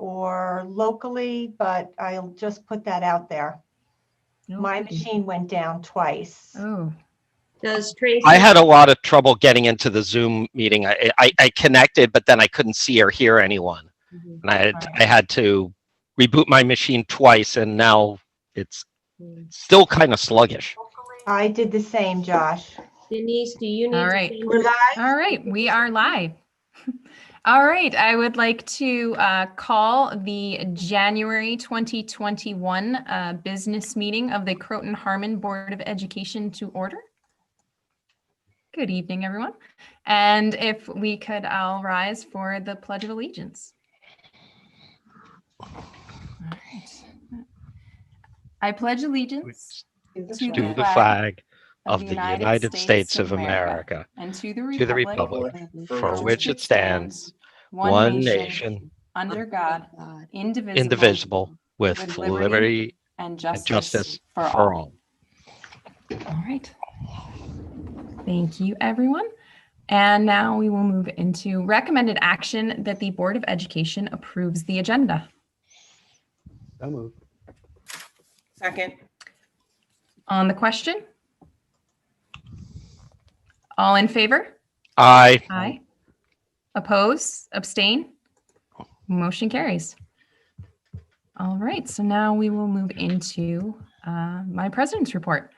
or locally, but I'll just put that out there. No. My machine went down twice. Oh, Does Tracy? I had a lot of trouble getting into the Zoom meeting. I connected, but then I couldn't see or hear anyone. Mhm. And I had to reboot my machine twice, and now it's still kind of sluggish. I did the same, Josh. Denise, do you need All to right. send We're us- live? all right. We are live. All right. I would like to call the January 2021 business meeting of the Croton Harmon Board of Education to order. Good evening, everyone. And if we could all rise for the Pledge of Allegiance. All right. I pledge allegiance To the flag of the United States of America, and to the to the republic republic for which it stands, one nation, under God, indivisible, with liberty and and justice for all. All right. Thank you, everyone. And now we will move into recommended action that the Board of Education approves the agenda. So moved. Second. On the question? All in favor? Aye. Aye. Oppose? Abstain? Motion carries. All right, so now we will move into my president's report.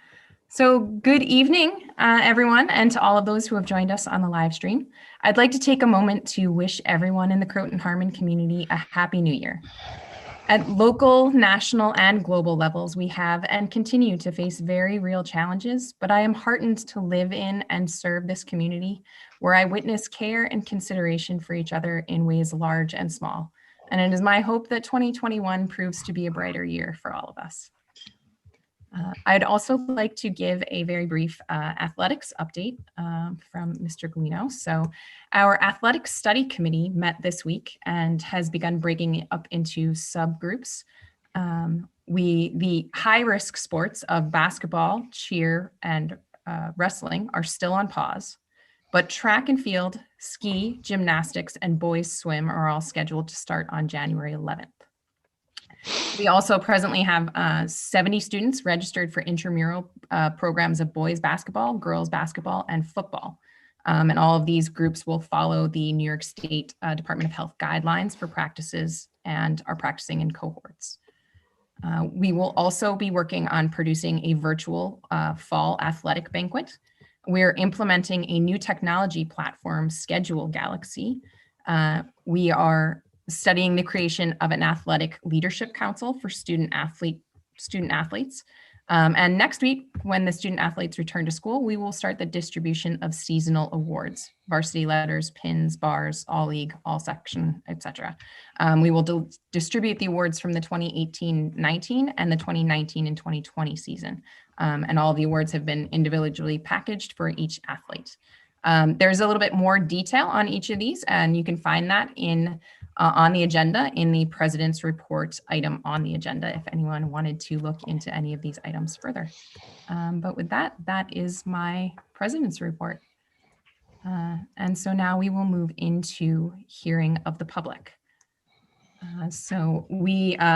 So good evening, everyone, and to all of those who have joined us on the live stream. I'd like to take a moment to wish everyone in the Croton Harmon community a happy new year. At local, national, and global levels, we have and continue to face very real challenges, but I am heartened to live in and serve this community where I witness care and consideration for each other in ways large and small. And it is my hope that 2021 proves to be a brighter year for all of us. I'd also like to give a very brief athletics update from Mr. Guino. So our athletics study committee met this week and has begun breaking it up into subgroups. The high-risk sports of basketball, cheer, and wrestling are still on pause, but track and field, ski, gymnastics, and boys swim are all scheduled to start on January 11th. We also presently have 70 students registered for intramural programs of boys basketball, girls basketball, and football. And all of these groups will follow the New York State Department of Health guidelines for practices and are practicing in cohorts. We will also be working on producing a virtual fall athletic banquet. We're implementing a new technology platform, Schedule Galaxy. We are studying the creation of an athletic leadership council for student athletes. And next week, when the student athletes return to school, we will start the distribution of seasonal awards, varsity letters, pins, bars, all league, all section, etc. We will distribute the awards from the 2018-19 and the 2019 and 2020 season. And all of the awards have been individually packaged for each athlete. There's a little bit more detail on each of these, and you can find that on the agenda in the President's Report item on the agenda if anyone wanted to look into any of these items further. But with that, that is my President's Report. And so now we will move into hearing of the public. So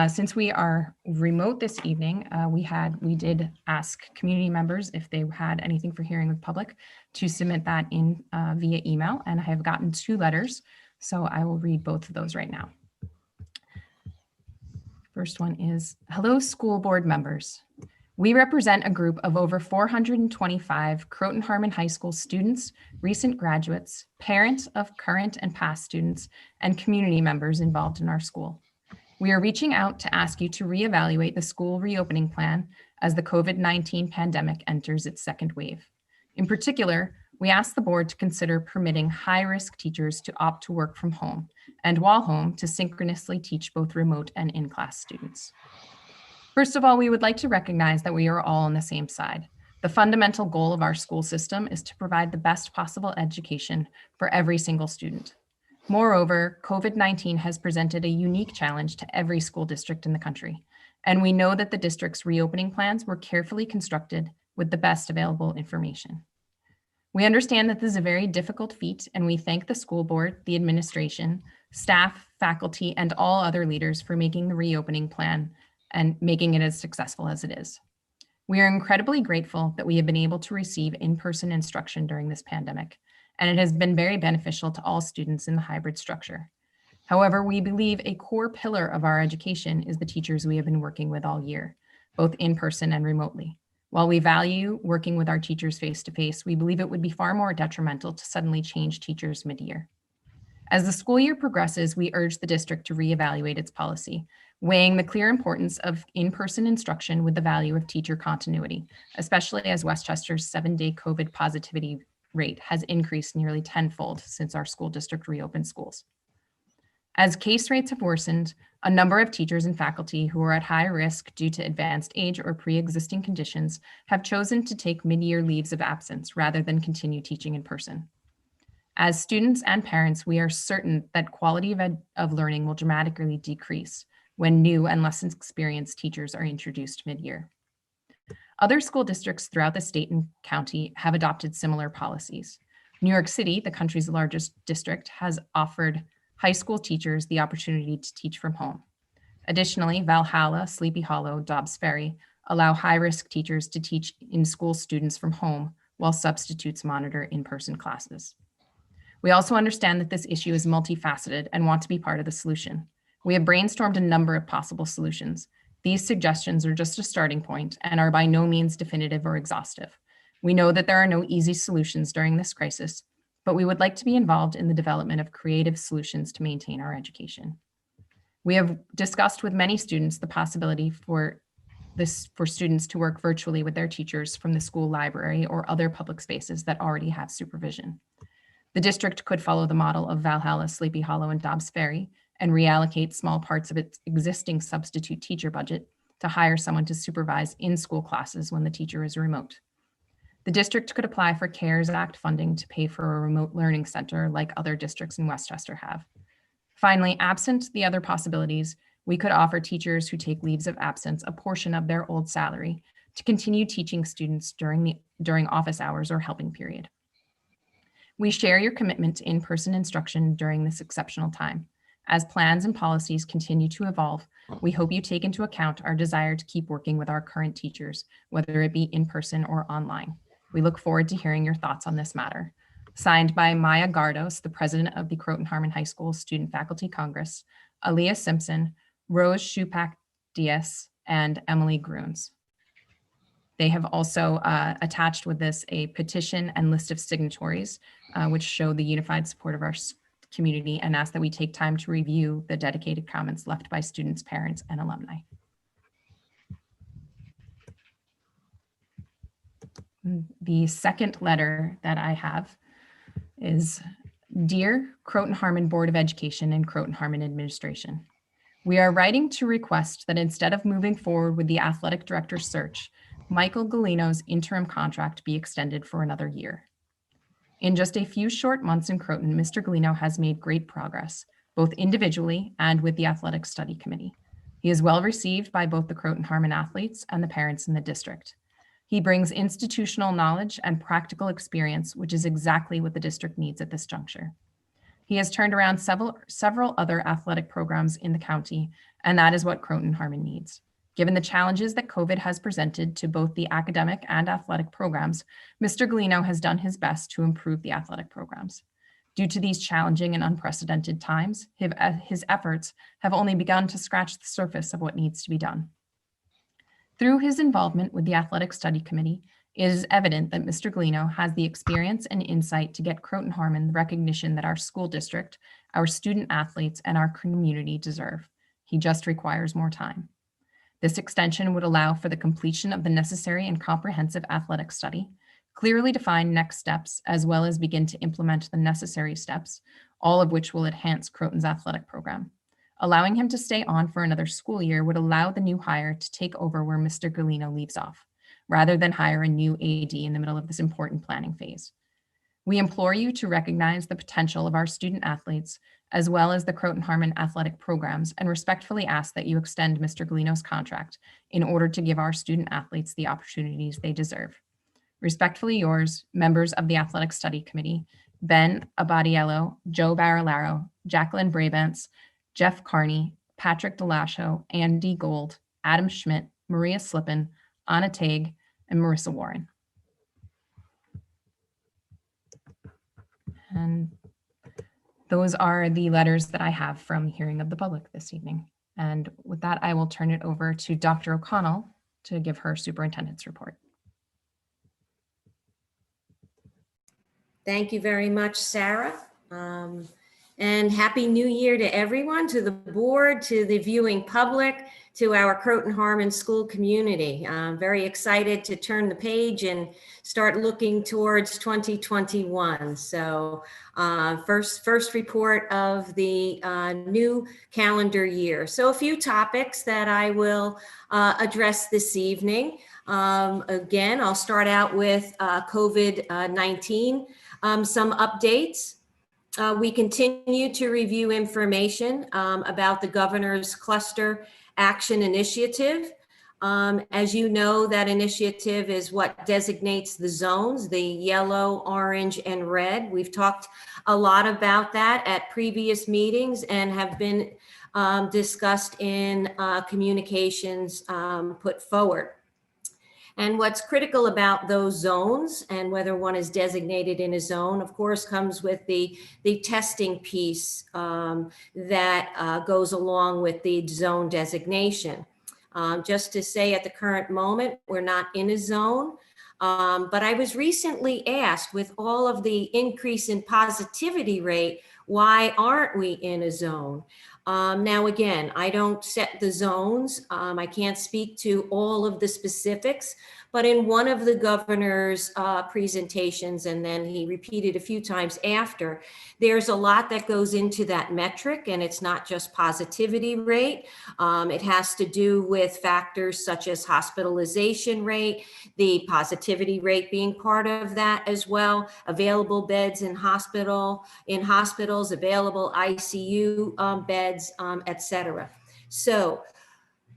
since we are remote this evening, we did ask community members if they had anything for hearing with public to submit that in via email, and I have gotten 2 letters, so I will read both of those right now. First one is, hello school board members. We represent a group of over 425 Croton Harmon High School students, recent graduates, parents of current and past students, and community members involved in our school. We are reaching out to ask you to reevaluate the school reopening plan as the COVID-19 pandemic enters its second wave. In particular, we ask the board to consider permitting high-risk teachers to opt to work from home, and while home, to synchronously teach both remote and in-class students. First of all, we would like to recognize that we are all on the same side. The fundamental goal of our school system is to provide the best possible education for every single student. Moreover, COVID-19 has presented a unique challenge to every school district in the country, and we know that the district's reopening plans were carefully constructed with the best available information. We understand that this is a very difficult feat, and we thank the school board, the administration, staff, faculty, and all other leaders for making the reopening plan and making it as successful as it is. We are incredibly grateful that we have been able to receive in-person instruction during this pandemic, and it has been very beneficial to all students in the hybrid structure. However, we believe a core pillar of our education is the teachers we have been working with all year, both in person and remotely. While we value working with our teachers face-to-face, we believe it would be far more detrimental to suddenly change teachers mid-year. As the school year progresses, we urge the district to reevaluate its policy, weighing the clear importance of in-person instruction with the value of teacher continuity, especially as Westchester's 7-day COVID positivity rate has increased nearly tenfold since our school district reopened schools. As case rates have worsened, a number of teachers and faculty who are at high risk due to advanced age or pre-existing conditions have chosen to take mid-year leaves of absence rather than continue teaching in person. As students and parents, we are certain that quality of learning will dramatically decrease when new and less experienced teachers are introduced mid-year. Other school districts throughout the state and county have adopted similar policies. New York City, the country's largest district, has offered high school teachers the opportunity to teach from home. Additionally, Valhalla, Sleepy Hollow, Dobbs Ferry allow high-risk teachers to teach in-school students from home while substitutes monitor in-person classes. We also understand that this issue is multifaceted and want to be part of the solution. We have brainstormed a number of possible solutions. These suggestions are just a starting point and are by no means definitive or exhaustive. We know that there are no easy solutions during this crisis, but we would like to be involved in the development of creative solutions to maintain our education. We have discussed with many students the possibility for students to work virtually with their teachers from the school library or other public spaces that already have supervision. The district could follow the model of Valhalla, Sleepy Hollow, and Dobbs Ferry and reallocate small parts of its existing substitute teacher budget to hire someone to supervise in-school classes when the teacher is remote. The district could apply for CARES Act funding to pay for a remote learning center like other districts in Westchester have. Finally, absent the other possibilities, we could offer teachers who take leaves of absence a portion of their old salary to continue teaching students during office hours or helping period. We share your commitment to in-person instruction during this exceptional time. As plans and policies continue to evolve, we hope you take into account our desire to keep working with our current teachers, whether it be in person or online. We look forward to hearing your thoughts on this matter. Signed by Maya Gardos, the president of the Croton-Harmon High School Student Faculty Congress, Aaliyah Simpson, Rose Shupak-Diaz, and Emily Grunes. They have also attached with this a petition and list of signatories, which show the unified support of our community and ask that we take time to review the dedicated comments left by students, parents, and alumni. The second letter that I have is, Dear Croton-Harmon Board of Education and Croton-Harmon Administration, we are writing to request that instead of moving forward with the athletic director search, Michael Galino's interim contract be extended for another year. In just a few short months in Croton, Mr. Galino has made great progress, both individually and with the Athletic Study Committee. He is well received by both the Croton-Harmon athletes and the parents in the district. He brings institutional knowledge and practical experience, which is exactly what the district needs at this juncture. He has turned around several other athletic programs in the county, and that is what Croton-Harmon needs. Given the challenges that COVID has presented to both the academic and athletic programs, Mr. Galino has done his best to improve the athletic programs. Due to these challenging and unprecedented times, his efforts have only begun to scratch the surface of what needs to be done. Through his involvement with the Athletic Study Committee, it is evident that Mr. Galino has the experience and insight to get Croton-Harmon the recognition that our school district, our student athletes, and our community deserve. He just requires more time. This extension would allow for the completion of the necessary and comprehensive athletic study, clearly define next steps, as well as begin to implement the necessary steps, all of which will enhance Croton's athletic program. Allowing him to stay on for another school year would allow the new hire to take over where Mr. Galino leaves off, rather than hire a new AD in the middle of this important planning phase. We implore you to recognize the potential of our student athletes, as well as the Croton-Harmon athletic programs, and respectfully ask that you extend Mr. Galino's contract in order to give our student athletes the opportunities they deserve. Respectfully yours, members of the Athletic Study Committee, Ben Abadiello, Joe Barilaro, Jacqueline Brabants, Jeff Carney, Patrick DeLasho, Andy Gold, Adam Schmidt, Maria Slippen, Anna Tague, and Marissa Warren. And those are the letters that I have from hearing of the public this evening. And with that, I will turn it over to Dr. O'Connell to give her superintendent's report. Thank you very much, Sarah. And Happy New Year to everyone, to the board, to the viewing public, to our Croton Harmon school community. I'm very excited to turn the page and start looking towards 2021. So first report of the new calendar year. So a few topics that I will address this evening. Again, I'll start out with COVID-19. Some updates. We continue to review information about the governor's cluster action initiative. As you know, that initiative is what designates the zones, the yellow, orange, and red. We've talked a lot about that at previous meetings and have been discussed in communications put forward. And what's critical about those zones and whether one is designated in a zone, of course, comes with the testing piece that goes along with the zone designation. Just to say at the current moment, we're not in a zone, but I was recently asked, with all of the increase in positivity rate, why aren't we in a zone? Now, again, I don't set the zones. I can't speak to all of the specifics, but in one of the governor's presentations, and then he repeated a few times after, there's a lot that goes into that metric, and it's not just positivity rate. It has to do with factors such as hospitalization rate, the positivity rate being part of that as well, available beds in hospitals, available ICU beds, etc. So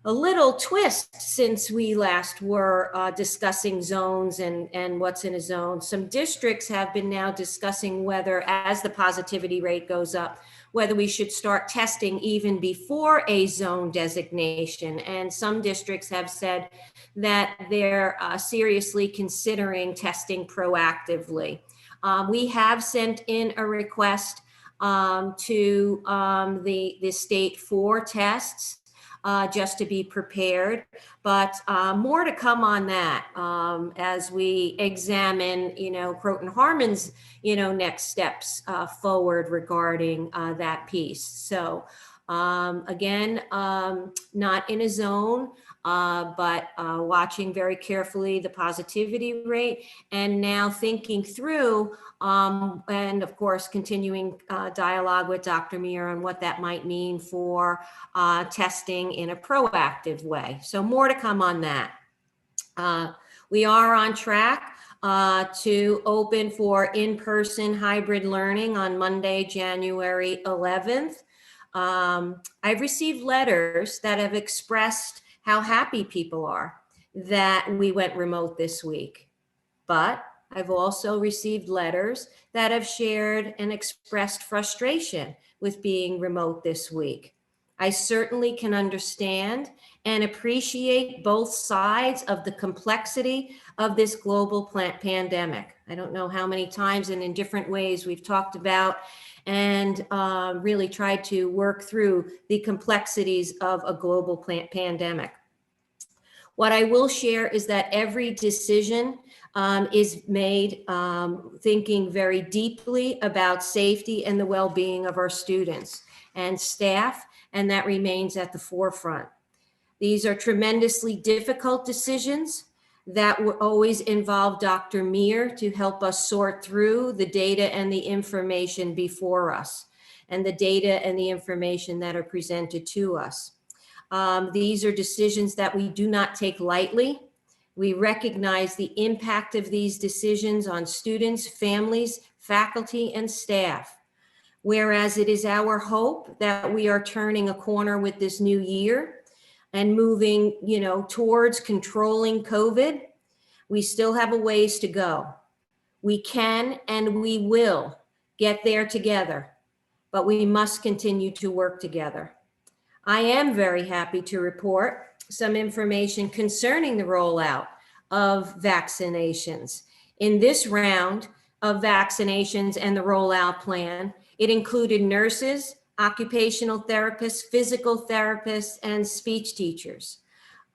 a little twist since we last were discussing zones and what's in a zone. Some districts have been now discussing whether, as the positivity rate goes up, whether we should start testing even before a zone designation. And some districts have said that they're seriously considering testing proactively. We have sent in a request to the state for tests, just to be prepared, but more to come on that as we examine, Croton Harmon's, next steps forward regarding that piece. So again, not in a zone, but watching very carefully the positivity rate, and now thinking through and of course continuing dialogue with Dr. Muir on what that might mean for testing in a proactive way. So more to come on that. We are on track to open for in-person hybrid learning on Monday, January 11th. I've received letters that have expressed how happy people are that we went remote this week. But I've also received letters that have shared and expressed frustration with being remote this week. I certainly can understand and appreciate both sides of the complexity of this global pandemic. I don't know how many times and in different ways we've talked about and really tried to work through the complexities of a global pandemic. What I will share is that every decision is made thinking very deeply about safety and the well-being of our students and staff, and that remains at the forefront. These are tremendously difficult decisions that will always involve Dr. Muir to help us sort through the data and the information before us, and the data and the information that are presented to us. These are decisions that we do not take lightly. We recognize the impact of these decisions on students, families, faculty, and staff. Whereas it is our hope that we are turning a corner with this new year and moving, towards controlling COVID, we still have a ways to go. We can and we will get there together, but we must continue to work together. I am very happy to report some information concerning the rollout of vaccinations. In this round of vaccinations and the rollout plan, it included nurses, occupational therapists, physical therapists, and speech teachers.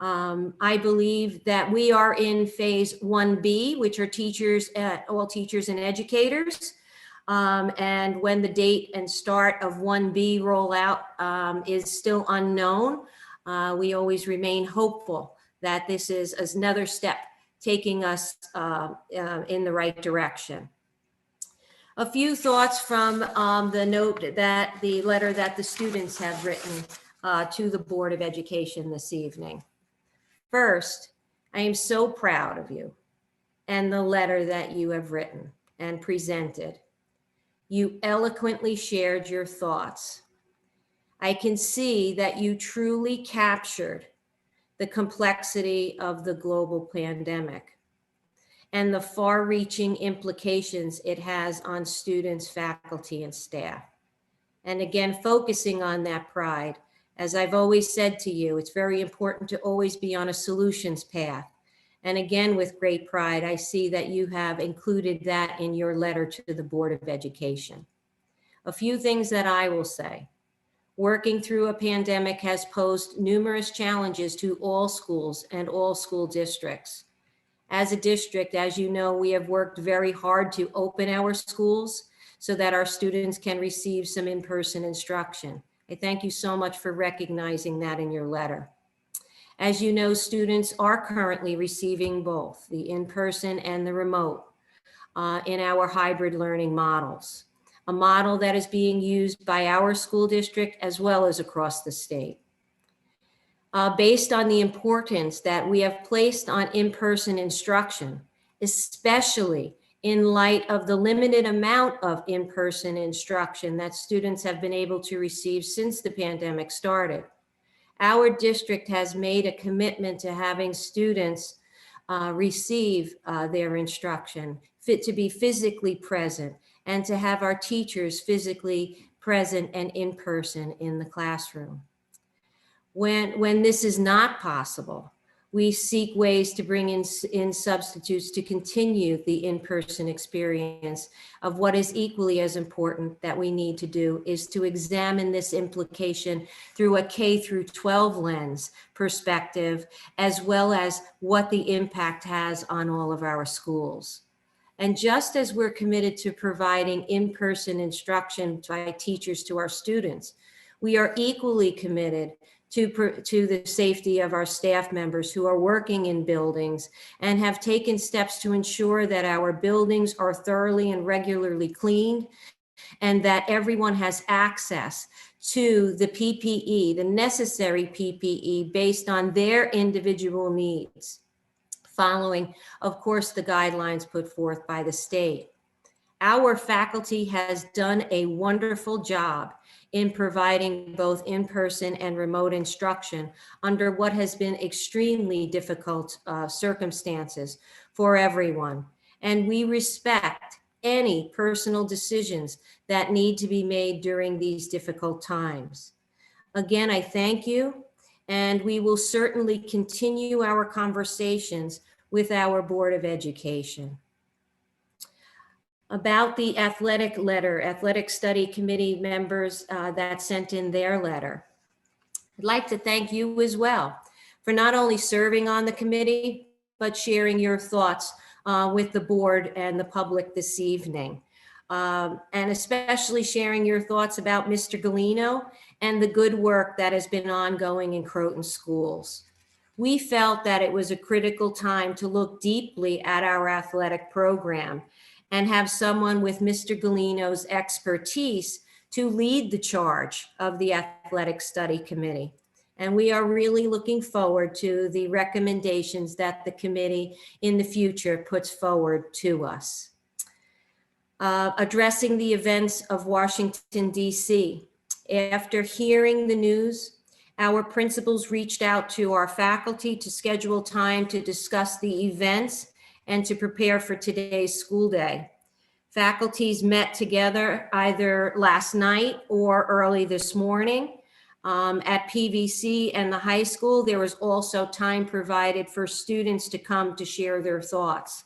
I believe that we are in phase 1B, which are teachers, all teachers and educators. And when the date and start of 1B rollout is still unknown, we always remain hopeful that this is another step taking us in the right direction. A few thoughts from the letter that the students have written to the Board of Education this evening. First, I am so proud of you and the letter that you have written and presented. You eloquently shared your thoughts. I can see that you truly captured the complexity of the global pandemic and the far-reaching implications it has on students, faculty, and staff. And again, focusing on that pride. As I've always said to you, it's very important to always be on a solutions path. And again, with great pride, I see that you have included that in your letter to the Board of Education. A few things that I will say. Working through a pandemic has posed numerous challenges to all schools and all school districts. As a district, as you know, we have worked very hard to open our schools so that our students can receive some in-person instruction. I thank you so much for recognizing that in your letter. As you know, students are currently receiving both the in-person and the remote in our hybrid learning models, a model that is being used by our school district as well as across the state. Based on the importance that we have placed on in-person instruction, especially in light of the limited amount of in-person instruction that students have been able to receive since the pandemic started. Our district has made a commitment to having students receive their instruction, fit to be physically present, and to have our teachers physically present and in person in the classroom. When this is not possible, we seek ways to bring in substitutes to continue the in-person experience of what is equally as important that we need to do is to examine this implication through a K through 12 lens perspective, as well as what the impact has on all of our schools. And just as we're committed to providing in-person instruction by teachers to our students, we are equally committed to the safety of our staff members who are working in buildings and have taken steps to ensure that our buildings are thoroughly and regularly cleaned and that everyone has access to the PPE, the necessary PPE based on their individual needs, following, of course, the guidelines put forth by the state. Our faculty has done a wonderful job in providing both in-person and remote instruction under what has been extremely difficult circumstances for everyone. And we respect any personal decisions that need to be made during these difficult times. Again, I thank you, and we will certainly continue our conversations with our Board of Education. About the athletic letter, athletic study committee members that sent in their letter. I'd like to thank you as well for not only serving on the committee, but sharing your thoughts with the board and the public this evening. And especially sharing your thoughts about Mr. Galino and the good work that has been ongoing in Croton schools. We felt that it was a critical time to look deeply at our athletic program and have someone with Mr. Galino's expertise to lead the charge of the Athletic Study Committee. And we are really looking forward to the recommendations that the committee in the future puts forward to us. Addressing the events of Washington, D.C. After hearing the news, our principals reached out to our faculty to schedule time to discuss the events and to prepare for today's school day. Faculties met together either last night or early this morning. At PVC and the high school, there was also time provided for students to come to share their thoughts.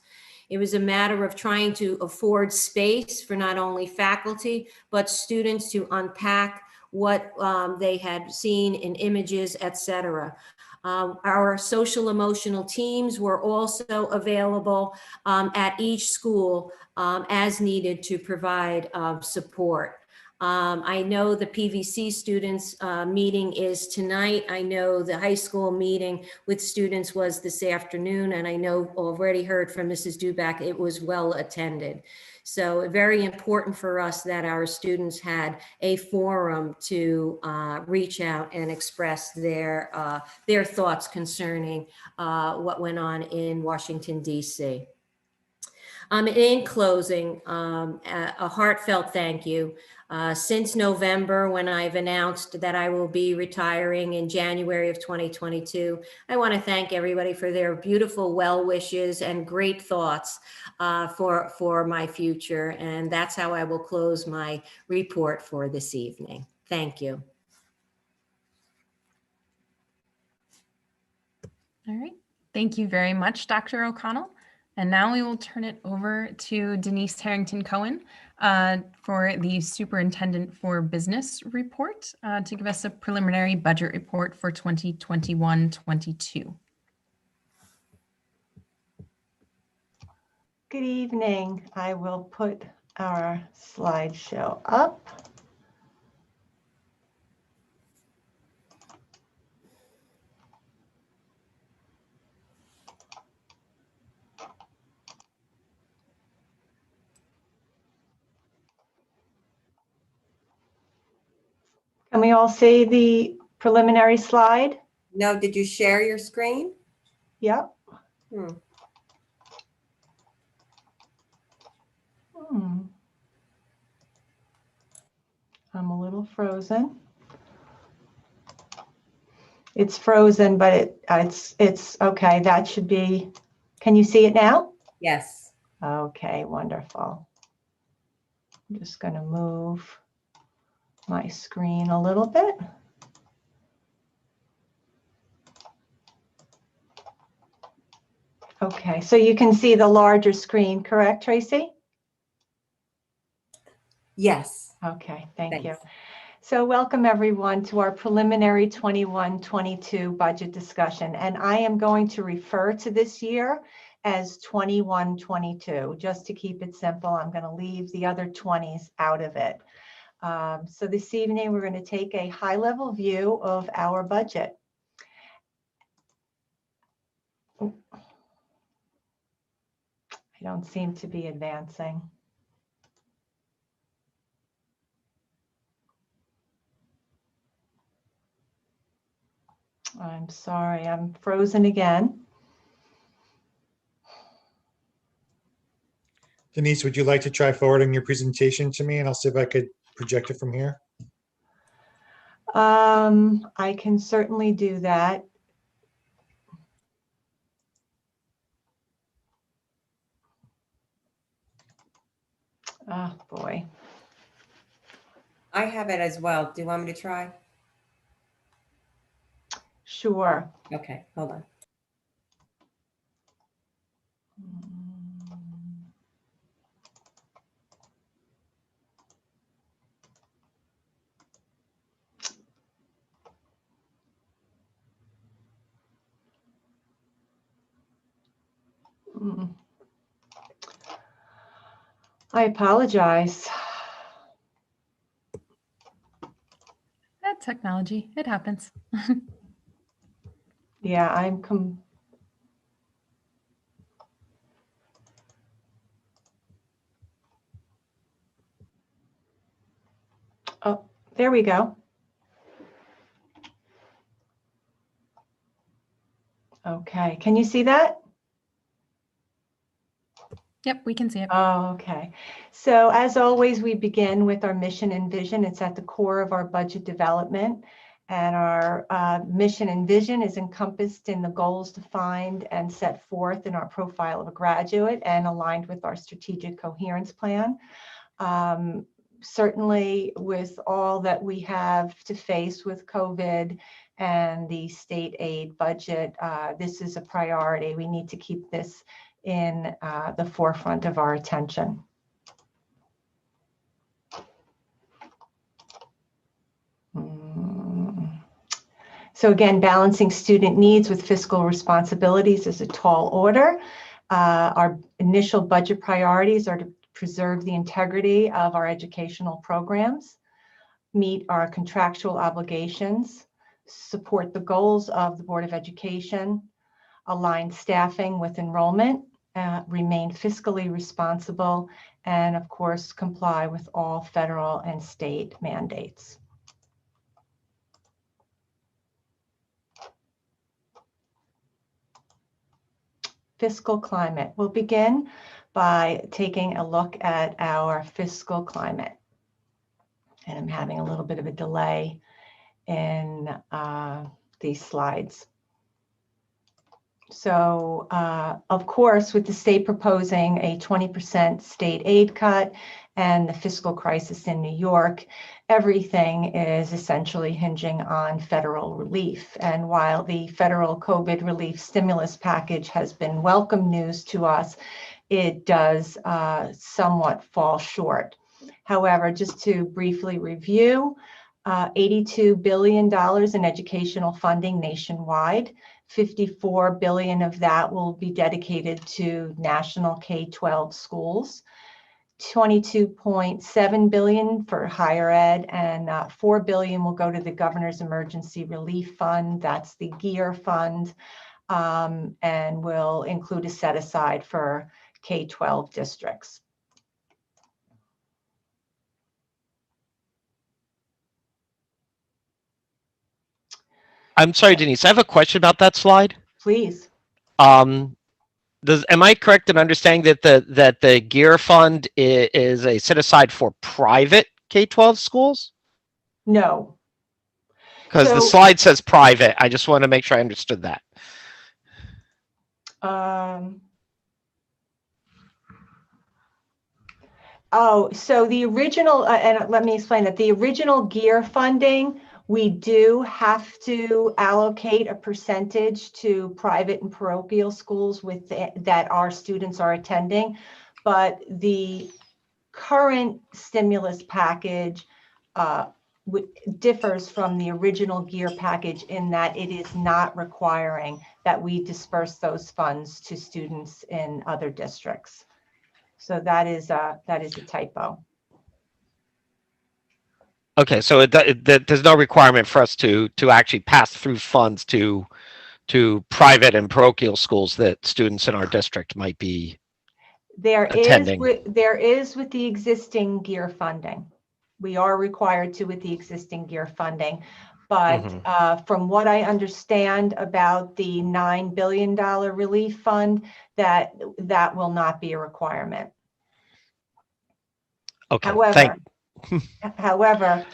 It was a matter of trying to afford space for not only faculty, but students to unpack what they had seen in images, etc. Our social emotional teams were also available at each school as needed to provide support. I know the PVC students meeting is tonight. I know the high school meeting with students was this afternoon, and I know already heard from Mrs. Duback, it was well attended. So very important for us that our students had a forum to reach out and express their thoughts concerning what went on in Washington, D.C. In closing, a heartfelt thank you. Since November, when I've announced that I will be retiring in January of 2022, I want to thank everybody for their beautiful well wishes and great thoughts for my future. And that's how I will close my report for this evening. Thank you. All right. Thank you very much, Dr. O'Connell. And now we will turn it over to Denise Harrington-Cohen for the Superintendent for Business report to give us a preliminary budget report for 2021-22. Good evening. I will put our slideshow up. Can we all see the preliminary slide? No, did you share your screen? Yep. Hmm. I'm a little frozen. It's frozen, but it's okay. That should be, can you see it now? Yes. Okay, wonderful. I'm just going to move my screen a little bit. Okay, so you can see the larger screen, correct, Tracy? Yes. Okay, thank you. Thanks. So welcome everyone to our preliminary 21-22 budget discussion. And I am going to refer to this year as 21-22, just to keep it simple. I'm going to leave the other 20s out of it. So this evening, we're going to take a high-level view of our budget. I don't seem to be advancing. I'm sorry, I'm frozen again. Denise, would you like to try forwarding your presentation to me and I'll see if I could project it from here? I can certainly do that. Oh, boy. I have it as well. Do you want me to try? Sure. Okay, hold on. Mm. I apologize. That technology, it happens. Yeah, oh, there we go. Okay, can you see that? Yep, we can see it. Oh, okay. So as always, we begin with our mission and vision. It's at the core of our budget development. And our mission and vision is encompassed in the goals defined and set forth in our profile of a graduate and aligned with our strategic coherence plan. Certainly with all that we have to face with COVID and the state aid budget, this is a priority. We need to keep this in the forefront of our attention. So again, balancing student needs with fiscal responsibilities is a tall order. Our initial budget priorities are to preserve the integrity of our educational programs, meet our contractual obligations, support the goals of the Board of Education, align staffing with enrollment, remain fiscally responsible, and of course, comply with all federal and state mandates. Fiscal climate. We'll begin by taking a look at our fiscal climate. And I'm having a little bit of a delay in these slides. So, of course, with the state proposing a 20% state aid cut and the fiscal crisis in New York, everything is essentially hinging on federal relief. And while the federal COVID relief stimulus package has been welcome news to us, it does somewhat fall short. However, just to briefly review, $82 billion in educational funding nationwide. 54 billion of that will be dedicated to national K-12 schools, 22.7 billion for higher ed, and 4 billion will go to the Governor's Emergency Relief Fund. That's the GEAR fund, and will include a set aside for K-12 districts. I'm sorry, Denise, I have a question about that slide. Please. Am I correct in understanding that the GEAR fund is a set aside for private K-12 schools? No. Because the slide says private. I just want to make sure I understood that. Oh, so the original, and let me explain that the original GEAR funding, we do have to allocate a percentage to private and parochial schools with that our students are attending, but the current stimulus package differs from the original GEAR package in that it is not requiring that we disperse those funds to students in other districts. So that is a typo. Okay, so there's no requirement for us to actually pass through funds to private and parochial schools that students in our district might be attending. There is with the existing GEAR funding. We are required to with the existing GEAR funding. But from what I understand about the $9 billion relief fund, that will not be a requirement. Okay. However,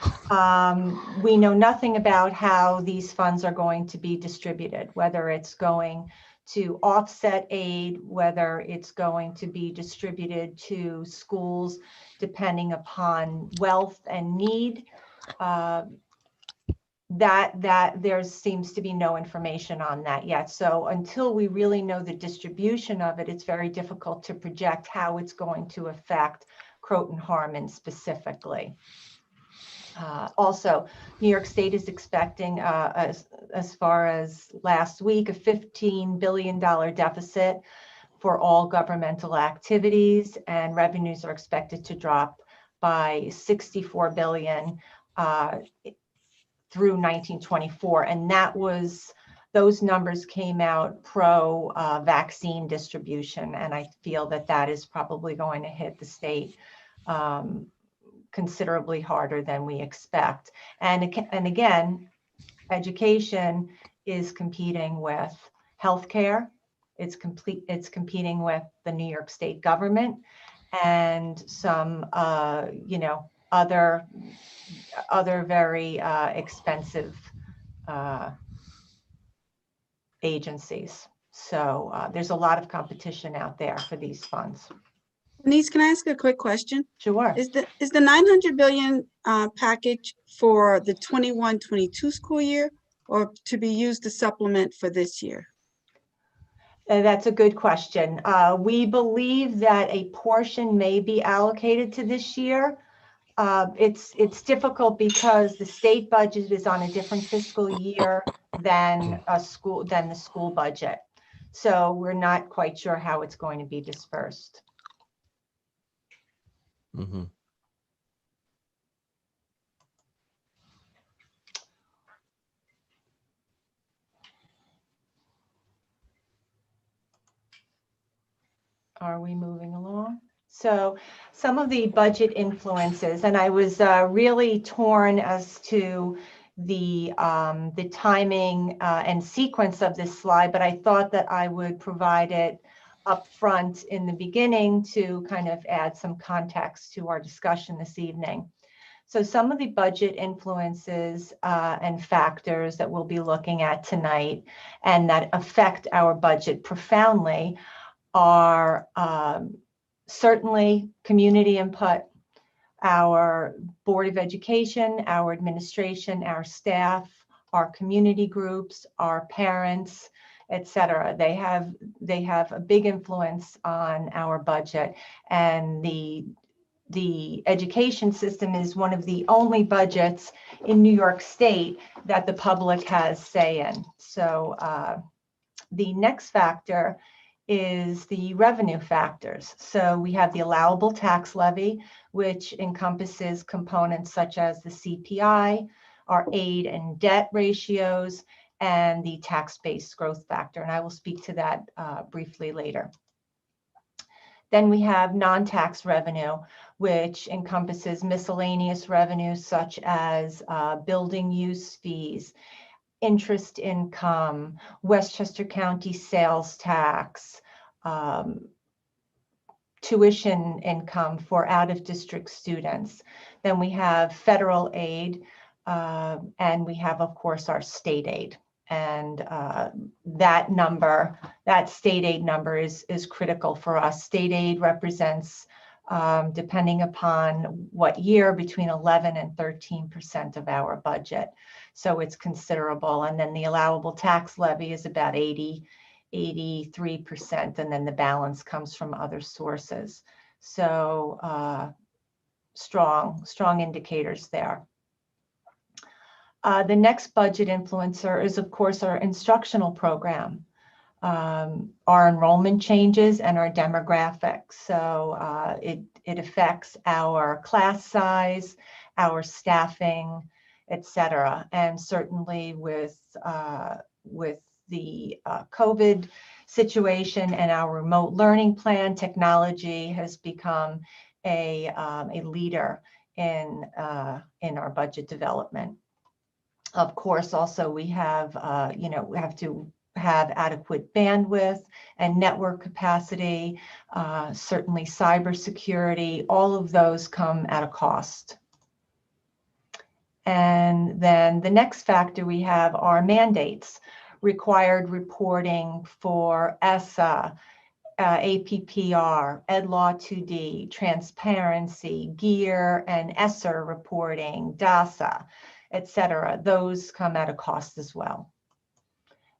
we know nothing about how these funds are going to be distributed, whether it's going to offset aid, whether it's going to be distributed to schools depending upon wealth and need. That there seems to be no information on that yet. So until we really know the distribution of it, it's very difficult to project how it's going to affect Croton-Harmon specifically. Also, New York State is expecting, as far as last week, a $15 billion deficit for all governmental activities, and revenues are expected to drop by $64 billion through 1924, and those numbers came out pro vaccine distribution, and I feel that is probably going to hit the state considerably harder than we expect. And again, education is competing with healthcare. It's competing with the New York State government and some other very expensive agencies. So there's a lot of competition out there for these funds. Denise, can I ask a quick question? Sure. Is the 900 billion package for the 21-22 school year, or to be used to supplement for this year? That's a good question. We believe that a portion may be allocated to this year. It's difficult because the state budget is on a different fiscal year than the school budget. So we're not quite sure how it's going to be dispersed. Mhm. Are we moving along? So some of the budget influences, and I was really torn as to the timing and sequence of this slide, but I thought that I would provide it up front in the beginning to kind of add some context to our discussion this evening. So some of the budget influences and factors that we'll be looking at tonight and that affect our budget profoundly are certainly community input, our Board of Education, our administration, our staff, our community groups, our parents, etc. They have a big influence on our budget, and the education system is one of the only budgets in New York State that the public has say in. So the next factor is the revenue factors. So we have the allowable tax levy, which encompasses components such as the CPI, our aid and debt ratios, and the tax-based growth factor. And I will speak to that briefly later. Then we have non-tax revenue, which encompasses miscellaneous revenues such as building use fees, interest income, Westchester County sales tax, tuition income for out-of-district students. Then we have federal aid, and we have, of course, our state aid. And that state aid number is critical for us. State aid represents, depending upon what year, between 11 and 13% of our budget. So it's considerable. And then the allowable tax levy is about 83%, and then the balance comes from other sources. So strong indicators there. The next budget influencer is, of course, our instructional program, our enrollment changes, and our demographics. So it affects our class size, our staffing, etc. And certainly with the COVID situation and our remote learning plan, technology has become a leader in our budget development. Of course, also we have, we have to have adequate bandwidth and network capacity, certainly cybersecurity, all of those come at a cost. And then the next factor we have are mandates, required reporting for ESSA, APPR, EdLaw 2D, transparency, GEAR and ESSER reporting, DASA, etc. Those come at a cost as well.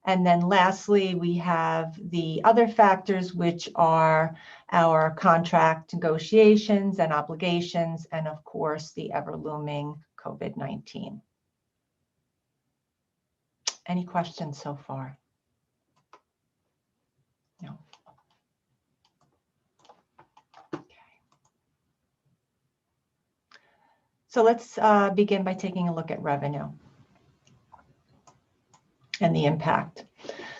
And then lastly, we have the other factors, which are our contract negotiations and obligations, and of course, the ever-looming COVID-19. Any questions so far? No. Okay. So let's begin by taking a look at revenue and the impact.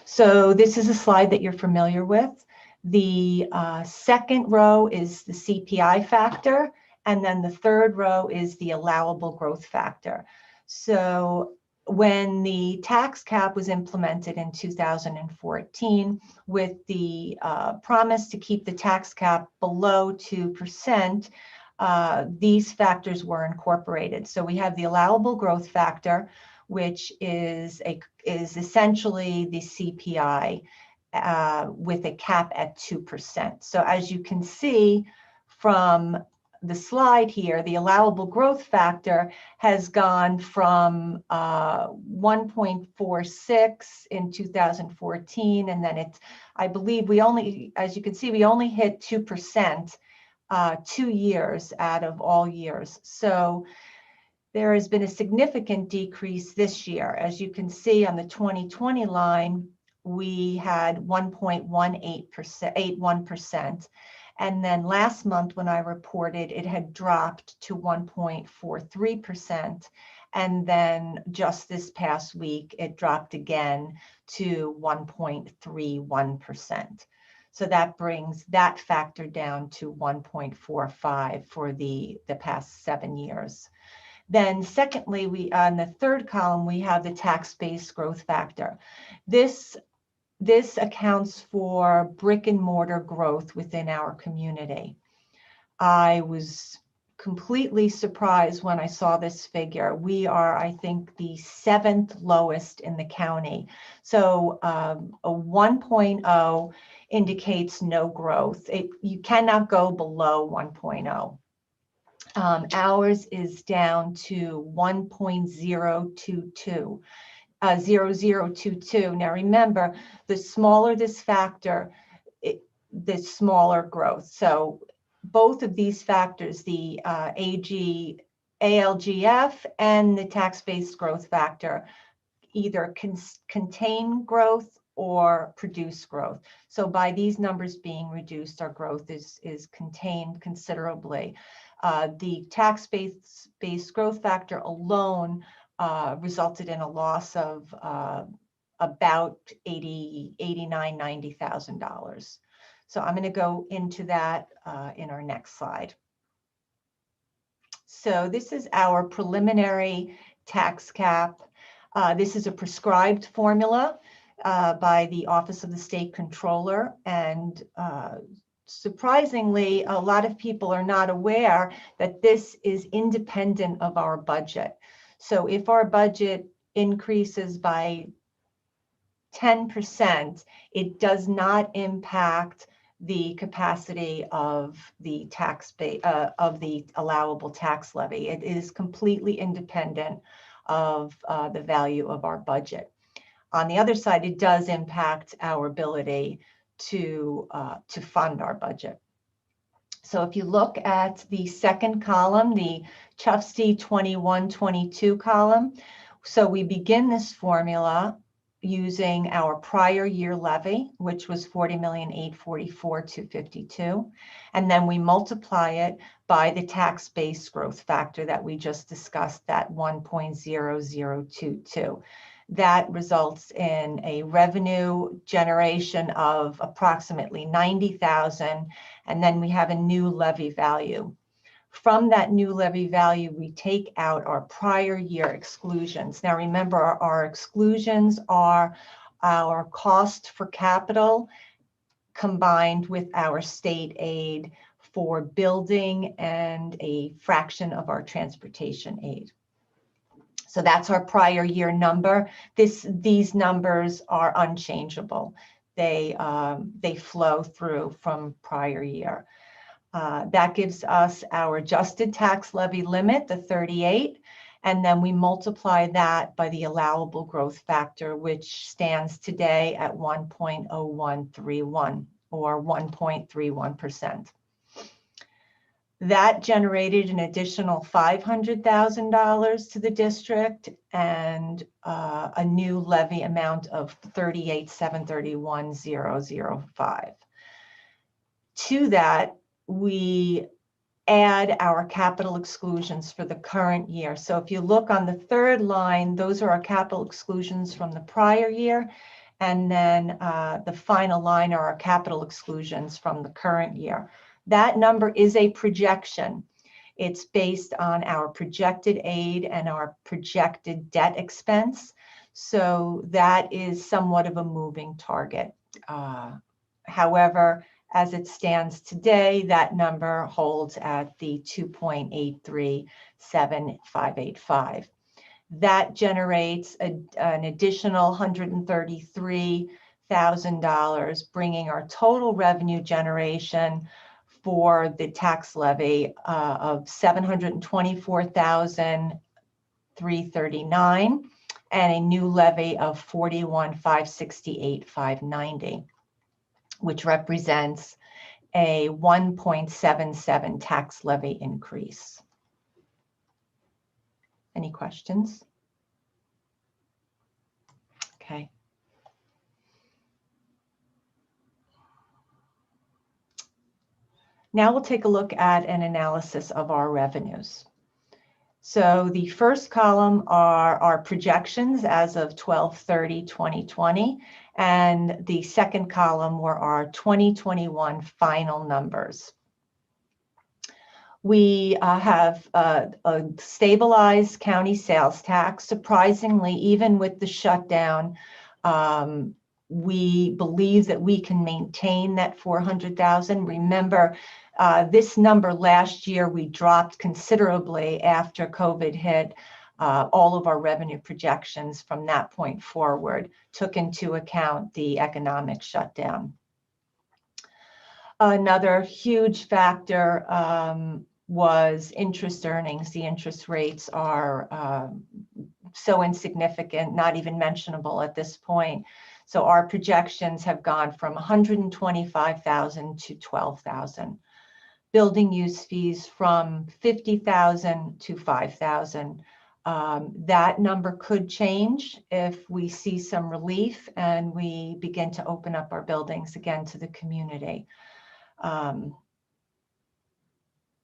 So this is a slide that you're familiar with. The second row is the CPI factor, and then the third row is the allowable growth factor. So when the tax cap was implemented in 2014, with the promise to keep the tax cap below 2%, these factors were incorporated. So we have the allowable growth factor, which is essentially the CPI with a cap at 2%. So as you can see from the slide here, the allowable growth factor has gone from 1.46 in 2014, and then it's, I believe we only, as you can see, we only hit 2% 2 years out of all years. So there has been a significant decrease this year. As you can see on the 2020 line, we had 1.81%. And then last month when I reported, it had dropped to 1.43%. And then just this past week, it dropped again to 1.31%. So that brings that factor down to 1.45 for the past 7 years. Then secondly, we on the third column, we have the tax-based growth factor. This accounts for brick and mortar growth within our community. I was completely surprised when I saw this figure. We are, I think, the 7th lowest in the county. So a 1.0 indicates no growth. You cannot go below 1.0. Ours is down to 1.022. 0022. Now remember, the smaller this factor, the smaller growth. So both of these factors, the ALGF and the tax-based growth factor, either contain growth or produce growth. So by these numbers being reduced, our growth is contained considerably. The tax-based growth factor alone resulted in a loss of about $90,000. So I'm going to go into that in our next slide. So this is our preliminary tax cap. This is a prescribed formula by the Office of the State Controller, and surprisingly, a lot of people are not aware that this is independent of our budget. So if our budget increases by 10%, it does not impact the capacity of the tax base of the allowable tax levy. It is completely independent of the value of our budget. On the other side, it does impact our ability to fund our budget. So if you look at the second column, the Chufsty 21-22 column, so we begin this formula using our prior year levy, which was $40,844,252, and then we multiply it by the tax-based growth factor that we just discussed, that 1.0022. That results in a revenue generation of approximately $90,000, and then we have a new levy value. From that new levy value, we take out our prior year exclusions. Now remember, our exclusions are our cost for capital combined with our state aid for building and a fraction of our transportation aid. So that's our prior year number. These numbers are unchangeable. They flow through from prior year. That gives us our adjusted tax levy limit, the 38, and then we multiply that by the allowable growth factor, which stands today at 1.0131 or 1.31%. That generated an additional $500,000 to the district and a new levy amount of $38,731,005. To that, we add our capital exclusions for the current year. So if you look on the third line, those are our capital exclusions from the prior year. And then the final line are our capital exclusions from the current year. That number is a projection. It's based on our projected aid and our projected debt expense. So that is somewhat of a moving target. However, as it stands today, that number holds at the 2.837585. That generates an additional $133,000, bringing our total revenue generation for the tax levy of $724,339 and a new levy of $41,568,590, which represents a 1.77 tax levy increase. Any questions? Okay. Now we'll take a look at an analysis of our revenues. So the first column are our projections as of 12/30/2020, and the second column were our 2021 final numbers. We have a stabilized county sales tax. Surprisingly, even with the shutdown, we believe that we can maintain that 400,000. Remember, this number last year, we dropped considerably after COVID hit. All of our revenue projections from that point forward took into account the economic shutdown. Another huge factor was interest earnings. The interest rates are so insignificant, not even mentionable at this point. So our projections have gone from 125,000 to 12,000. Building use fees from 50,000 to 5,000. That number could change if we see some relief and we begin to open up our buildings again to the community.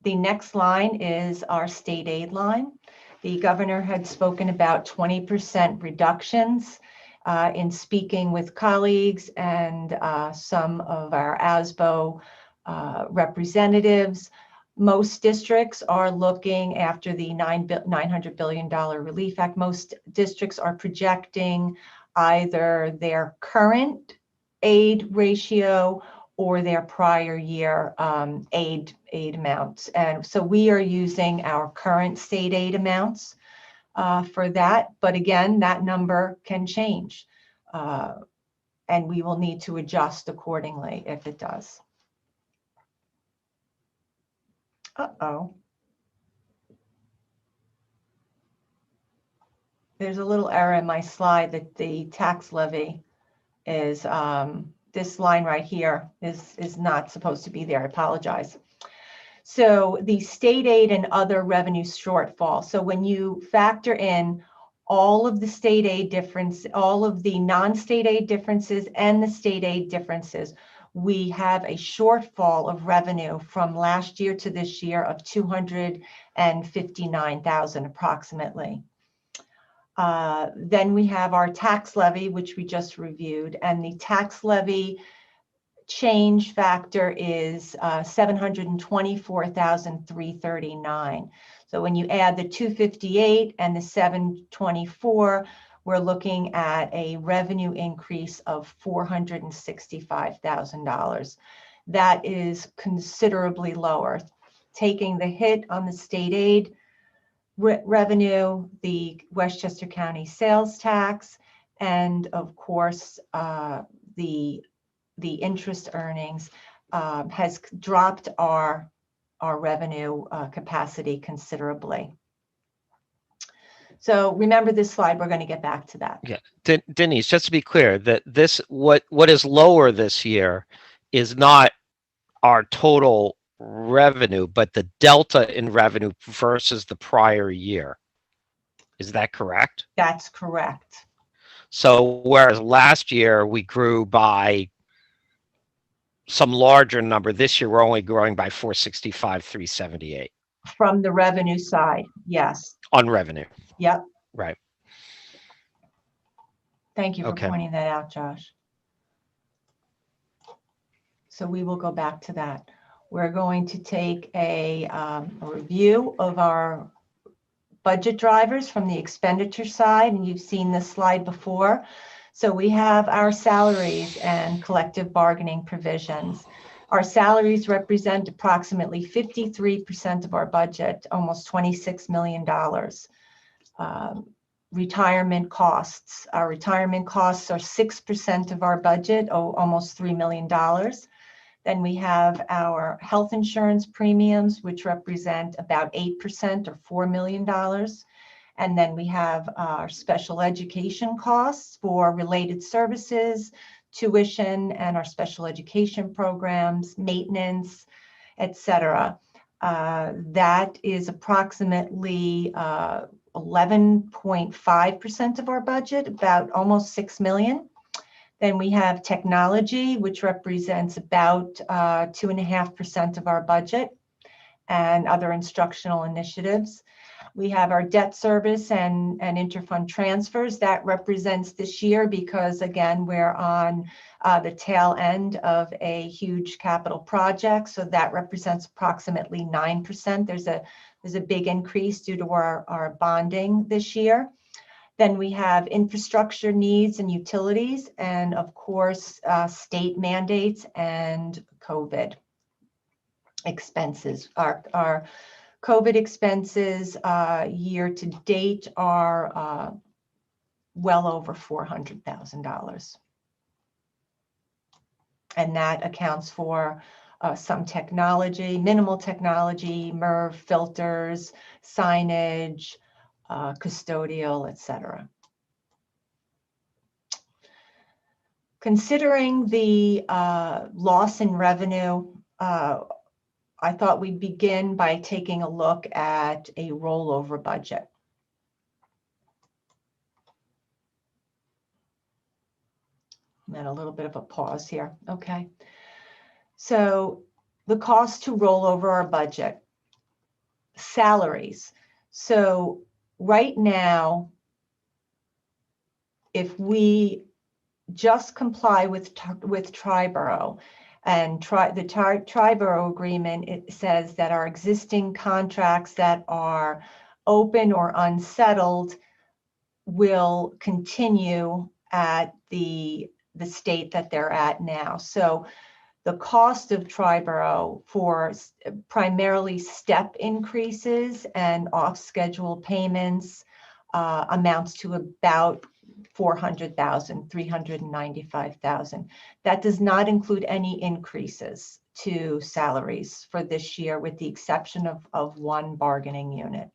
The next line is our state aid line. The governor had spoken about 20% reductions. In speaking with colleagues and some of our ASBO representatives, most districts are looking after the $900 billion Relief Act. Most districts are projecting either their current aid ratio or their prior year aid amounts. And so we are using our current state aid amounts for that. But again, that number can change. And we will need to adjust accordingly if it does. Uh-oh. There's a little error in my slide that the tax levy is, this line right here is not supposed to be there. I apologize. So the state aid and other revenue shortfall. So when you factor in all of the state aid difference, all of the non-state aid differences and the state aid differences, we have a shortfall of revenue from last year to this year of 259,000 approximately. Then we have our tax levy, which we just reviewed, and the tax levy change factor is 724,339. So when you add the 258 and the 724, we're looking at a revenue increase of $465,000. That is considerably lower, taking the hit on the state aid revenue, the Westchester County sales tax, and of course, the interest earnings has dropped our revenue capacity considerably. So remember this slide, we're going to get back to that. Yeah, Denise, just to be clear, that this what is lower this year is not our total revenue, but the delta in revenue versus the prior year. Is that correct? That's correct. So whereas last year we grew by some larger number, this year we're only growing by 465,378. From the revenue side, yes. On revenue. Yep. Right. Thank you for Okay. pointing that out, Josh. So we will go back to that. We're going to take a review of our budget drivers from the expenditure side, and you've seen this slide before. So we have our salaries and collective bargaining provisions. Our salaries represent approximately 53% of our budget, almost $26 million. retirement costs. Our retirement costs are 6% of our budget, almost $3 million. Then we have our health insurance premiums, which represent about 8% or $4 million. And then we have our special education costs for related services, tuition, and our special education programs, maintenance, etc. That is approximately 11.5% of our budget, about almost $6 million. Then we have technology, which represents about 2.5% of our budget, and other instructional initiatives. We have our debt service and interfund transfers. That represents this year because, again, we're on the tail end of a huge capital project. So that represents approximately 9%. There's a big increase due to our bonding this year. Then we have infrastructure needs and utilities, and of course, state mandates and COVID expenses. Our COVID expenses year to date are well over $400,000. And that accounts for some technology, minimal technology, MERV filters, signage, custodial, etc. Considering the loss in revenue, I thought we'd begin by taking a look at a rollover budget. And then a little bit of a pause here. Okay. So the cost to roll over our budget, salaries. So right now, if we just comply with Triborough, and the Triborough agreement, it says that our existing contracts that are open or unsettled will continue at the state that they're at now. So the cost of Triborough for primarily step increases and off-schedule payments amounts to about $400,000, $395,000. That does not include any increases to salaries for this year, with the exception of one bargaining unit.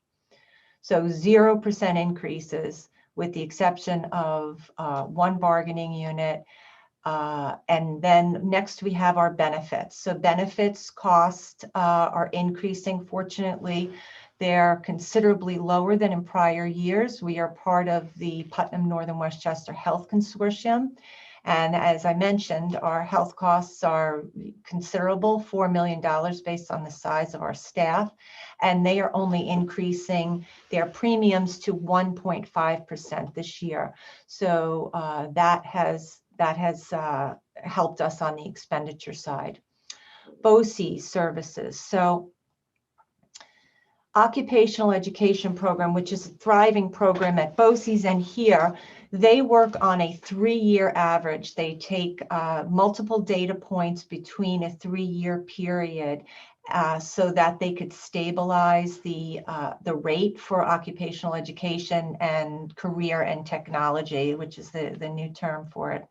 So 0% increases with the exception of one bargaining unit. And then next we have our benefits. So benefits costs are increasing. Fortunately, they're considerably lower than in prior years. We are part of the Putnam Northern Westchester Health Consortium. And as I mentioned, our health costs are considerable, $4 million based on the size of our staff. And they are only increasing their premiums to 1.5% this year. So that has helped us on the expenditure side. BOCES services. So occupational education program, which is a thriving program at BOCES, and here they work on a 3-year average. They take multiple data points between a 3-year period so that they could stabilize the rate for occupational education and career and technology, which is the new term for it.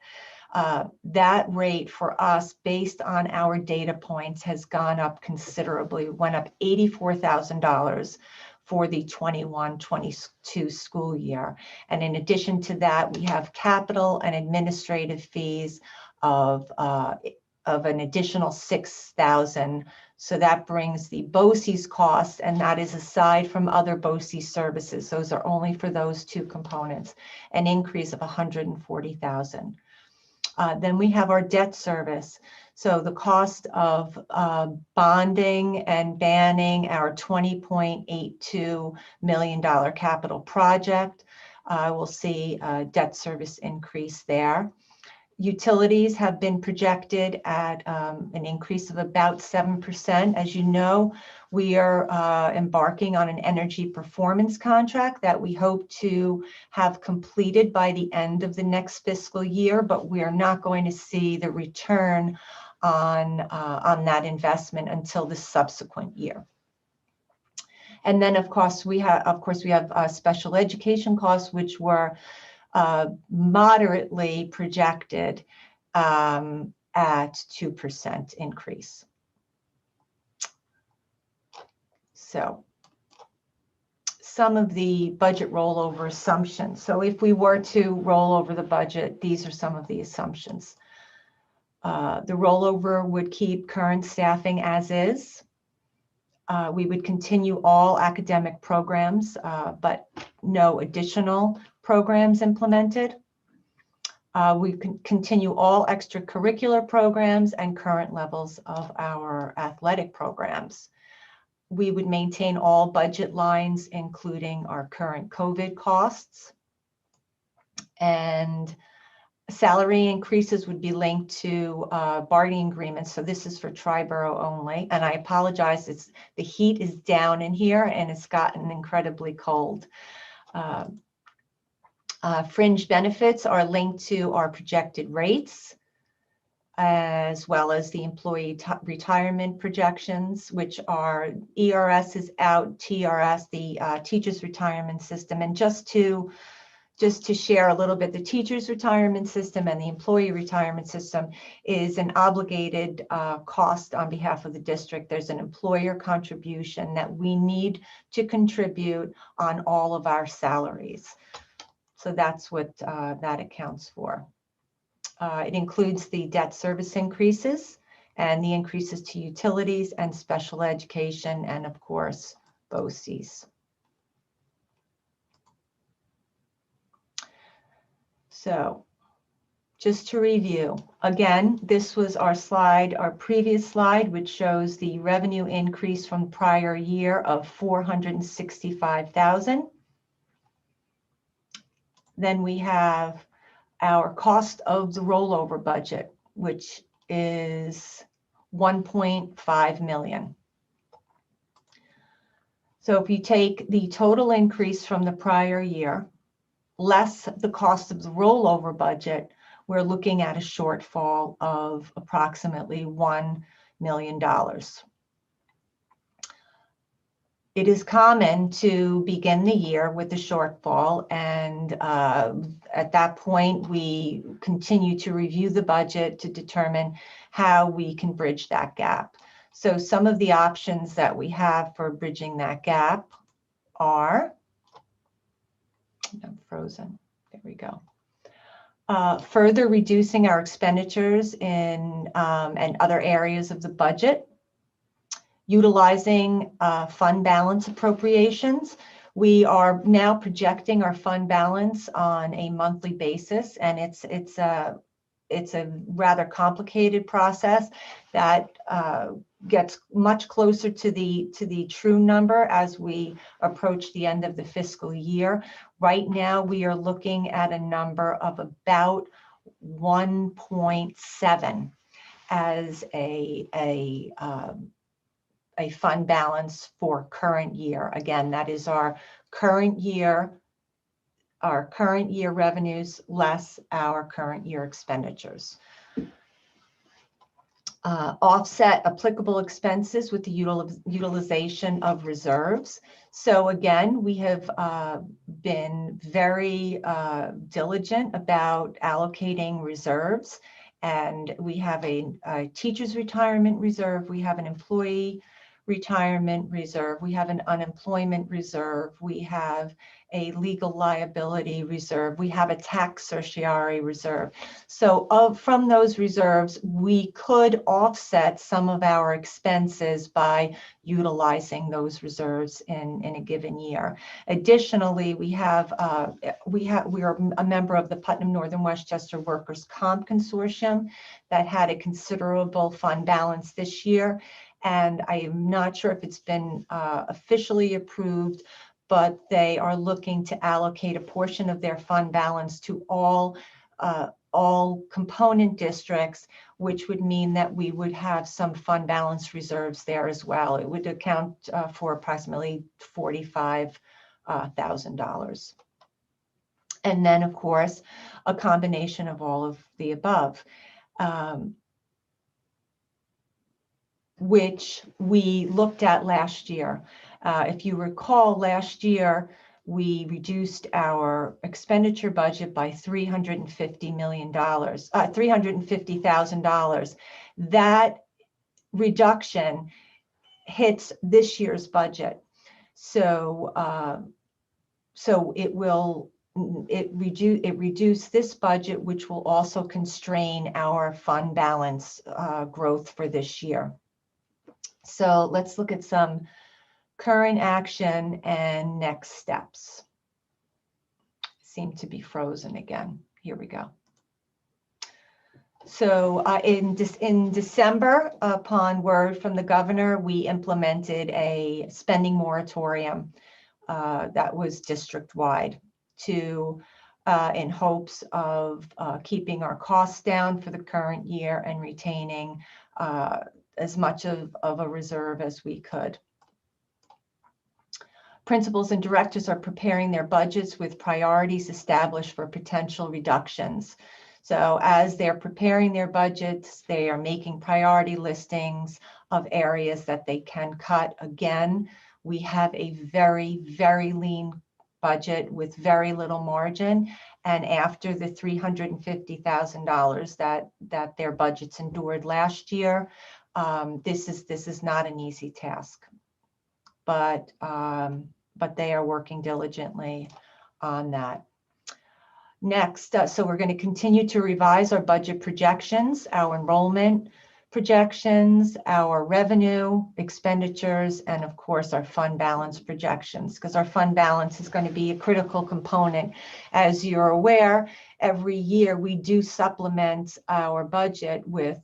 That rate for us, based on our data points, has gone up considerably, went up $84,000 for the 21-22 school year. And in addition to that, we have capital and administrative fees of an additional $6,000. So that brings the BOCES costs, and that is aside from other BOCES services. Those are only for those two components, an increase of $140,000. Then we have our debt service. So the cost of bonding and banning our $20.82 million capital project, we'll see debt service increase there. Utilities have been projected at an increase of about 7%. As you know, we are embarking on an energy performance contract that we hope to have completed by the end of the next fiscal year, but we are not going to see the return on that investment until the subsequent year. And then, of course, we have special education costs, which were moderately projected at 2% increase. So some of the budget rollover assumptions. So if we were to roll over the budget, these are some of the assumptions. The rollover would keep current staffing as is. We would continue all academic programs, but no additional programs implemented. We can continue all extracurricular programs and current levels of our athletic programs. We would maintain all budget lines, including our current COVID costs. And salary increases would be linked to bargaining agreements. So this is for Triborough only. And I apologize, the heat is down in here and it's gotten incredibly cold. Fringe benefits are linked to our projected rates, as well as the employee retirement projections, which are ERS is out, TRS, the teachers retirement system. And just to share a little bit, the teachers retirement system and the employee retirement system is an obligated cost on behalf of the district. There's an employer contribution that we need to contribute on all of our salaries. So that's what that accounts for. It includes the debt service increases and the increases to utilities and special education and, of course, BOCES. So just to review, again, this was our slide, our previous slide, which shows the revenue increase from prior year of $465,000. Then we have our cost of the rollover budget, which is $1.5 million. So if you take the total increase from the prior year, less the cost of the rollover budget, we're looking at a shortfall of approximately $1 million. It is common to begin the year with a shortfall, and at that point, we continue to review the budget to determine how we can bridge that gap. So some of the options that we have for bridging that gap are, I'm frozen, there we go. Further reducing our expenditures in and other areas of the budget. Utilizing fund balance appropriations. We are now projecting our fund balance on a monthly basis, and it's a rather complicated process that gets much closer to the true number as we approach the end of the fiscal year. Right now, we are looking at a number of about 1.7 as a fund balance for current year. Again, that is our current year revenues less our current year expenditures. Offset applicable expenses with the utilization of reserves. So again, we have been very diligent about allocating reserves, and we have a teacher's retirement reserve, we have an employee retirement reserve, we have an unemployment reserve, we have a legal liability reserve, we have a tax certiorari reserve. So from those reserves, we could offset some of our expenses by utilizing those reserves in a given year. Additionally, we are a member of the Putnam Northern Westchester Workers' Comp Consortium that had a considerable fund balance this year. And I am not sure if it's been officially approved, but they are looking to allocate a portion of their fund balance to all component districts, which would mean that we would have some fund balance reserves there as well. It would account for approximately $45,000. And then, of course, a combination of all of the above. Which we looked at last year. If you recall, last year, we reduced our expenditure budget by $350 million, $350,000. That reduction hits this year's budget. So it reduced this budget, which will also constrain our fund balance growth for this year. So let's look at some current action and next steps. Seem to be frozen again. Here we go. So in December, upon word from the governor, we implemented a spending moratorium that was district-wide in hopes of keeping our costs down for the current year and retaining as much of a reserve as we could. Principals and directors are preparing their budgets with priorities established for potential reductions. So as they're preparing their budgets, they are making priority listings of areas that they can cut. Again, we have a very, very lean budget with very little margin. And after the $350,000 that their budgets endured last year, this is not an easy task. But they are working diligently on that. Next, so we're going to continue to revise our budget projections, our enrollment projections, our revenue, expenditures, and of course our fund balance projections, because our fund balance is going to be a critical component. As you're aware, every year we do supplement our budget with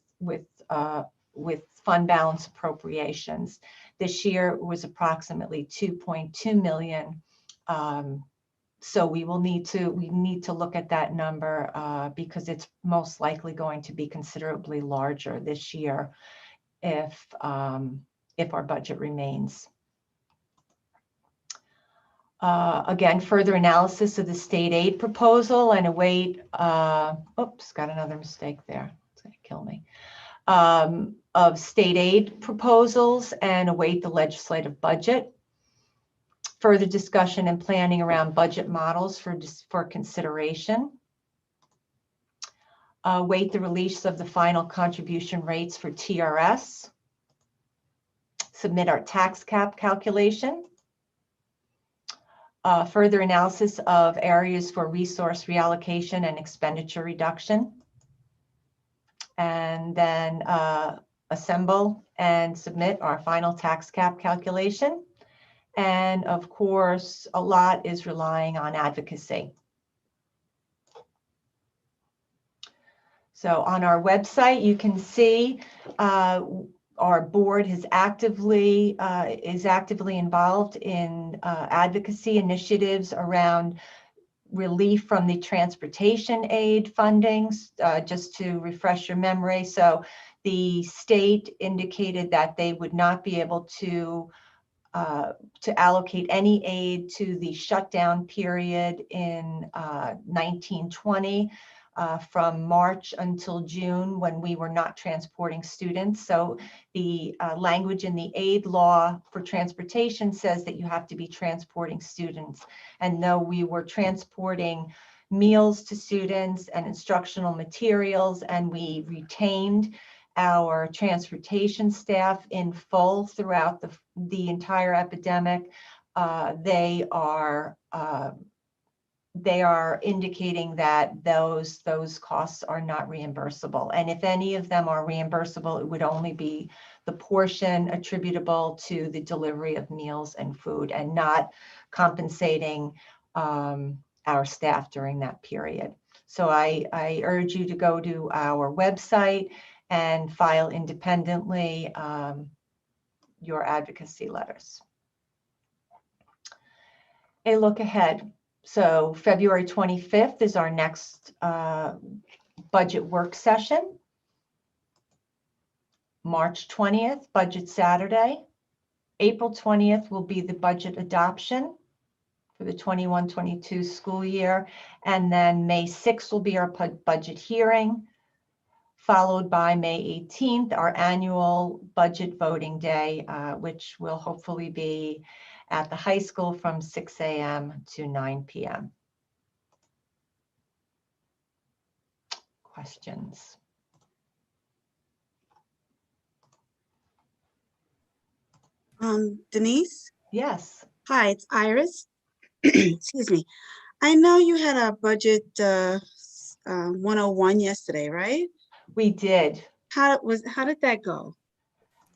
fund balance appropriations. This year was approximately 2.2 million. So we need to look at that number because it's most likely going to be considerably larger this year if our budget remains. Again, further analysis of the state aid proposal and await, oops, got another mistake there. It's going to kill me. Of state aid proposals and await the legislative budget. Further discussion and planning around budget models for consideration. Await the release of the final contribution rates for TRS. Submit our tax cap calculation. Further analysis of areas for resource reallocation and expenditure reduction. And then assemble and submit our final tax cap calculation. And of course, a lot is relying on advocacy. So on our website, you can see our board is actively involved in advocacy initiatives around relief from the transportation aid fundings. Just to refresh your memory, so the state indicated that they would not be able to allocate any aid to the shutdown period in 1920 from March until June when we were not transporting students. So the language in the aid law for transportation says that you have to be transporting students. And though we were transporting meals to students and instructional materials, and we retained our transportation staff in full throughout the entire epidemic, they are indicating that those costs are not reimbursable. And if any of them are reimbursable, it would only be the portion attributable to the delivery of meals and food, and not compensating our staff during that period. So I urge you to go to our website and file independently your advocacy letters. A look ahead. So February 25th is our next budget work session. March 20th, Budget Saturday. April 20th will be the budget adoption for the 21-22 school year. And then May 6th will be our budget hearing. followed by May 18th, our annual budget voting day, which will hopefully be at the high school from 6 a.m. to 9 p.m. Questions? Denise? Yes, Hi, it's Iris. Excuse me. I know you had a budget 101 yesterday, right? we did. How did that go?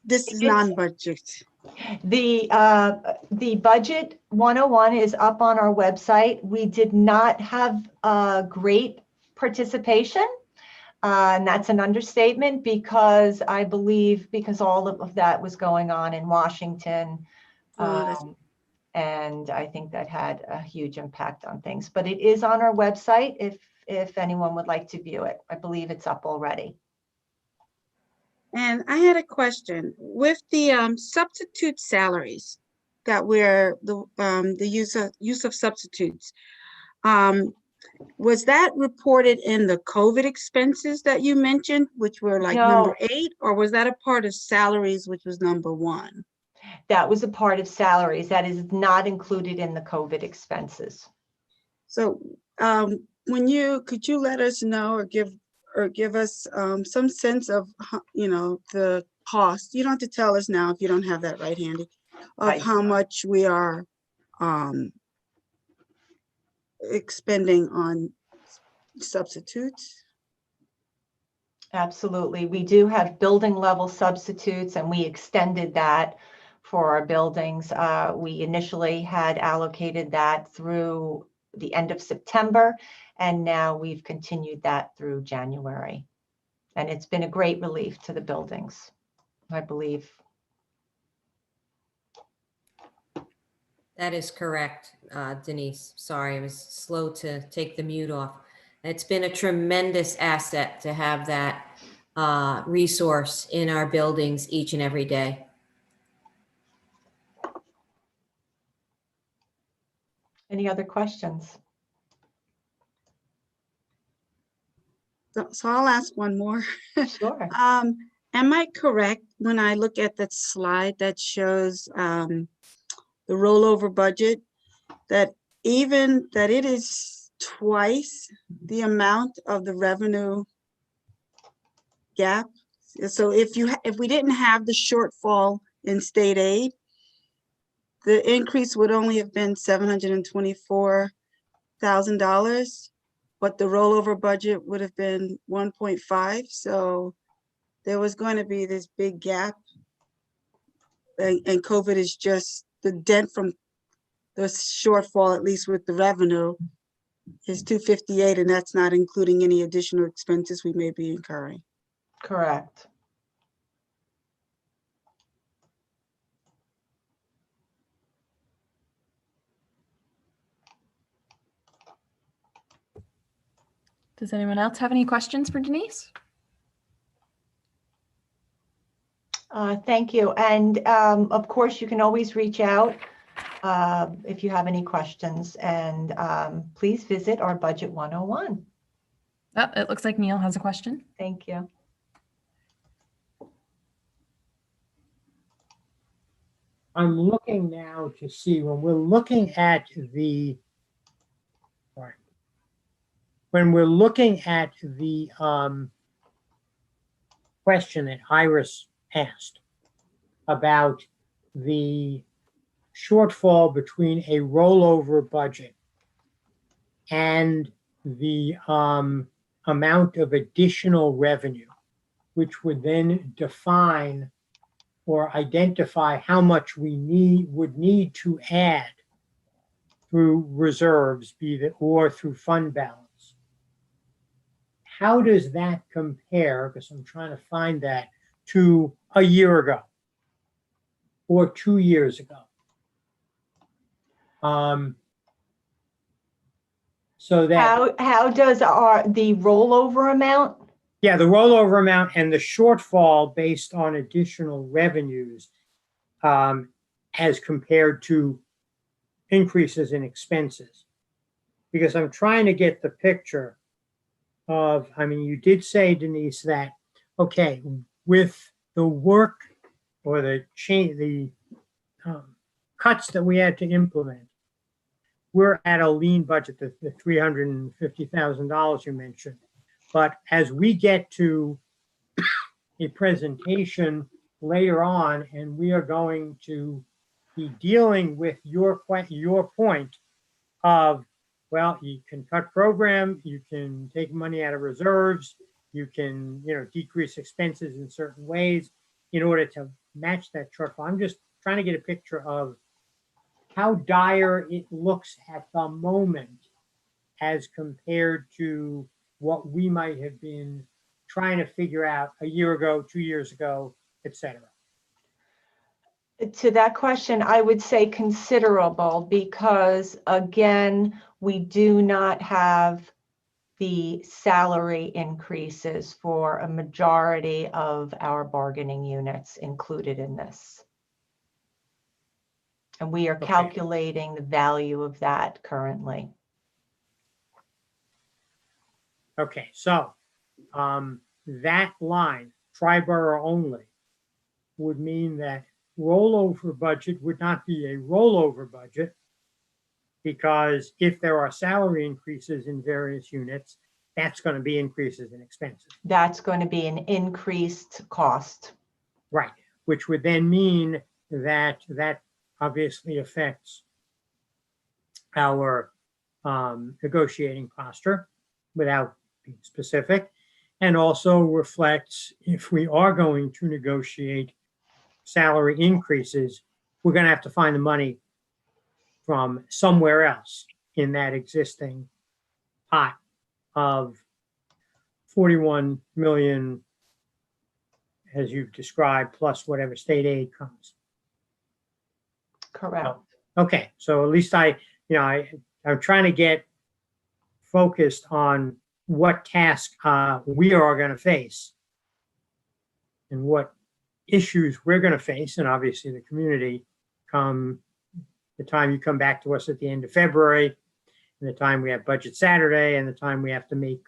This is It's- non-budget. The budget 101 is up on our website. We did not have great participation. And that's an understatement because I believe because all of that was going on in Washington. And I think that had a huge impact on things. But it is on our website if anyone would like to view it. I believe it's up already. And I had a question with the substitute salaries that we're the use of substitutes. Was that reported in the COVID expenses that you mentioned, which were like number 8, or was that a part of salaries, which was number 1? That was a part of salaries. That is not included in the COVID expenses. So could you let us know or give us some sense of, the cost? You don't have to tell us now if you don't have that right handy, of how much we are expending on substitutes. Absolutely. We do have building level substitutes and we extended that for our buildings. We initially had allocated that through the end of September, and now we've continued that through January. And it's been a great relief to the buildings, I believe. That is correct, Denise. Sorry, I was slow to take the mute off. It's been a tremendous asset to have that resource in our buildings each and every day. Any other questions? So I'll ask one more. Sure. Am I correct when I look at that slide that shows the rollover budget, that it is twice the amount of the revenue gap? So if we didn't have the shortfall in state aid, the increase would only have been $724,000, but the rollover budget would have been 1.5. So there was going to be this big gap. And COVID is just the dent from the shortfall, at least with the revenue, is 258, and that's not including any additional expenses we may be incurring. Correct. Does anyone else have any questions for Denise? Thank you. And of course, you can always reach out if you have any questions, and please visit our Budget 101. Oh, it looks like Neil has a question. Thank you. I'm looking now to see when we're looking at the question that Iris asked about the shortfall between a rollover budget and the amount of additional revenue, which would then define or identify how much we would need to add through reserves, or through fund balance. How does that compare, because I'm trying to find that, to a year ago or 2 years ago? So that How does the rollover amount? Yeah, the rollover amount and the shortfall based on additional revenues as compared to increases in expenses. Because I'm trying to get the picture of, I mean, you did say, Denise, that Okay, with the work or the change, the cuts that we had to implement, we're at a lean budget, the $350,000 you mentioned. But as we get to a presentation later on, and we are going to be dealing with your point of, well, you can cut program, you can take money out of reserves, you can, decrease expenses in certain ways in order to match that shortfall. I'm just trying to get a picture of how dire it looks at the moment as compared to what we might have been trying to figure out a year ago, 2 years ago, et cetera. To that question, I would say considerable, because again, we do not have the salary increases for a majority of our bargaining units included in this. And we are Okay. calculating the value of that currently. Okay, so that line, tri-borough only, would mean that rollover budget would not be a rollover budget, because if there are salary increases in various units, that's going to be increases in expenses. That's going to be an increased cost. Right, which would then mean that that obviously affects our negotiating posture without being specific, and also reflects, if we are going to negotiate salary increases, we're going to have to find the money from somewhere else in that existing pot of 41 million, as you've described, plus whatever state aid comes. Correct. Okay, so at least I'm trying to get focused on what task we are going to face and what issues we're going to face, and obviously the community, come the time you come back to us at the end of February, and the time we have budget Saturday, and the time we have to make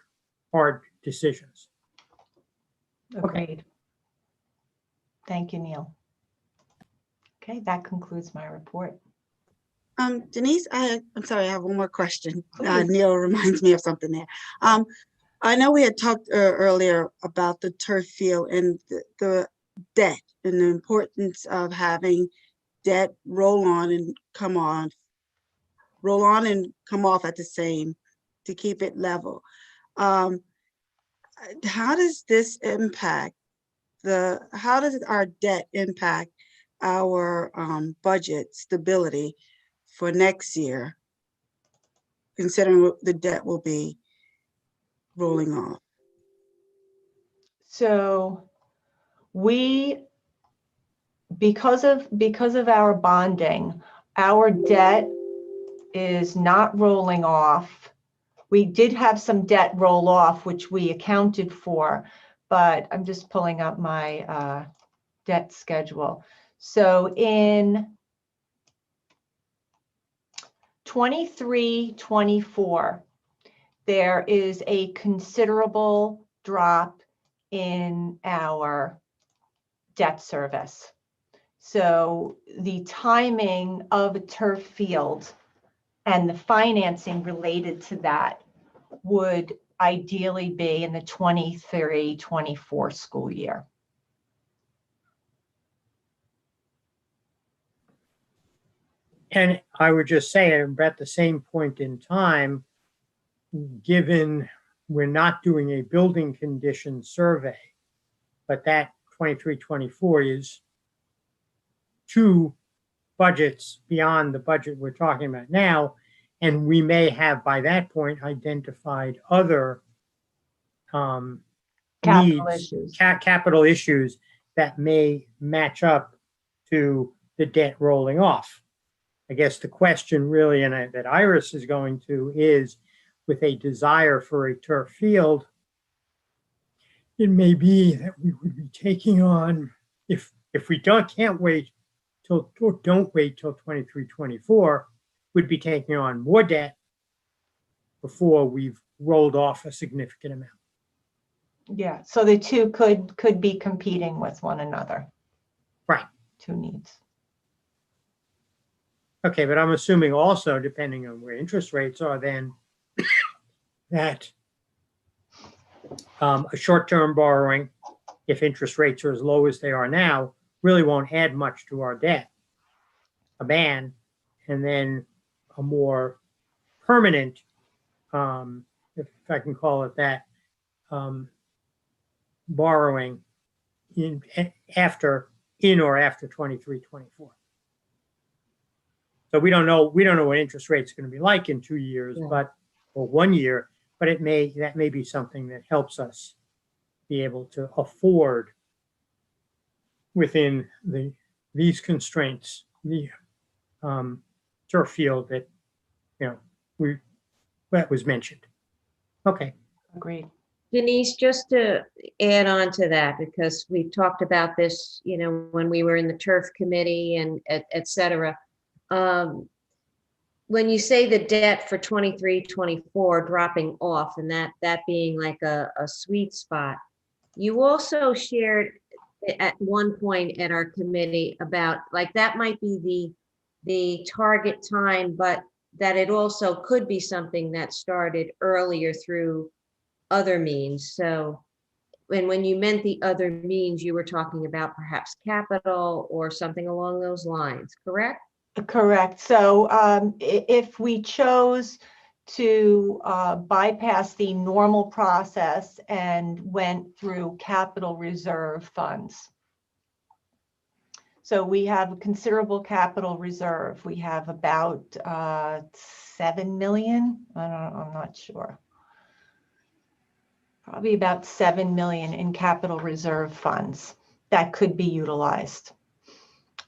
hard decisions. Agreed. Thank you, Neil. Okay, that concludes my report. Denise, I'm sorry, I have one more question. Please. Neil reminds me of something there. I know we had talked earlier about the turf field and the debt and the importance of having debt roll on and come off at the same, to keep it level. How does this impact how does our debt impact our budget stability for next year, considering the debt will be rolling off? So because of our bonding, our debt is not rolling off. We did have some debt roll off, which we accounted for, but I'm just pulling up my debt schedule. So in 23-24, there is a considerable drop in our debt service. So the timing of a turf field and the financing related to that would ideally be in the 23-24 school year. And I would just say, at the same point in time, given we're not doing a building condition survey, but that 23-24 is 2 budgets beyond the budget we're talking about now, and we may have by that point identified other capital issues that may match up to the debt rolling off. I guess the question really, and that Iris is going to, is with a desire for a turf field, it may be that we would be taking on, if we can't wait till 23-24, we'd be taking on more debt before we've rolled off a significant amount. Yeah, so the two could be competing with one another. Right. Two needs. Okay, but I'm assuming also, depending on where interest rates are, then that a short-term borrowing, if interest rates are as low as they are now, really won't add much to our debt. A ban, and then a more permanent, if I can call it that, borrowing in or after 23, 24. So we don't know what interest rates are going to be like in 2 years, Yeah. or 1 year, but that may be something that helps us be able to afford within these constraints, the turf field that that was mentioned. Okay. Agreed. Denise, just to add on to that, because we talked about this, when we were in the turf committee and et cetera. When you say the debt for 23, 24 dropping off and that being like a sweet spot, you also shared at one point at our committee about like that might be the target time, but that it also could be something that started earlier through other means. So when you meant the other means, you were talking about perhaps capital or something along those lines, correct? Correct. So if we chose to bypass the normal process and went through capital reserve funds. So we have a considerable capital reserve. We have about 7 million. I'm not sure. Probably about 7 million in capital reserve funds that could be utilized.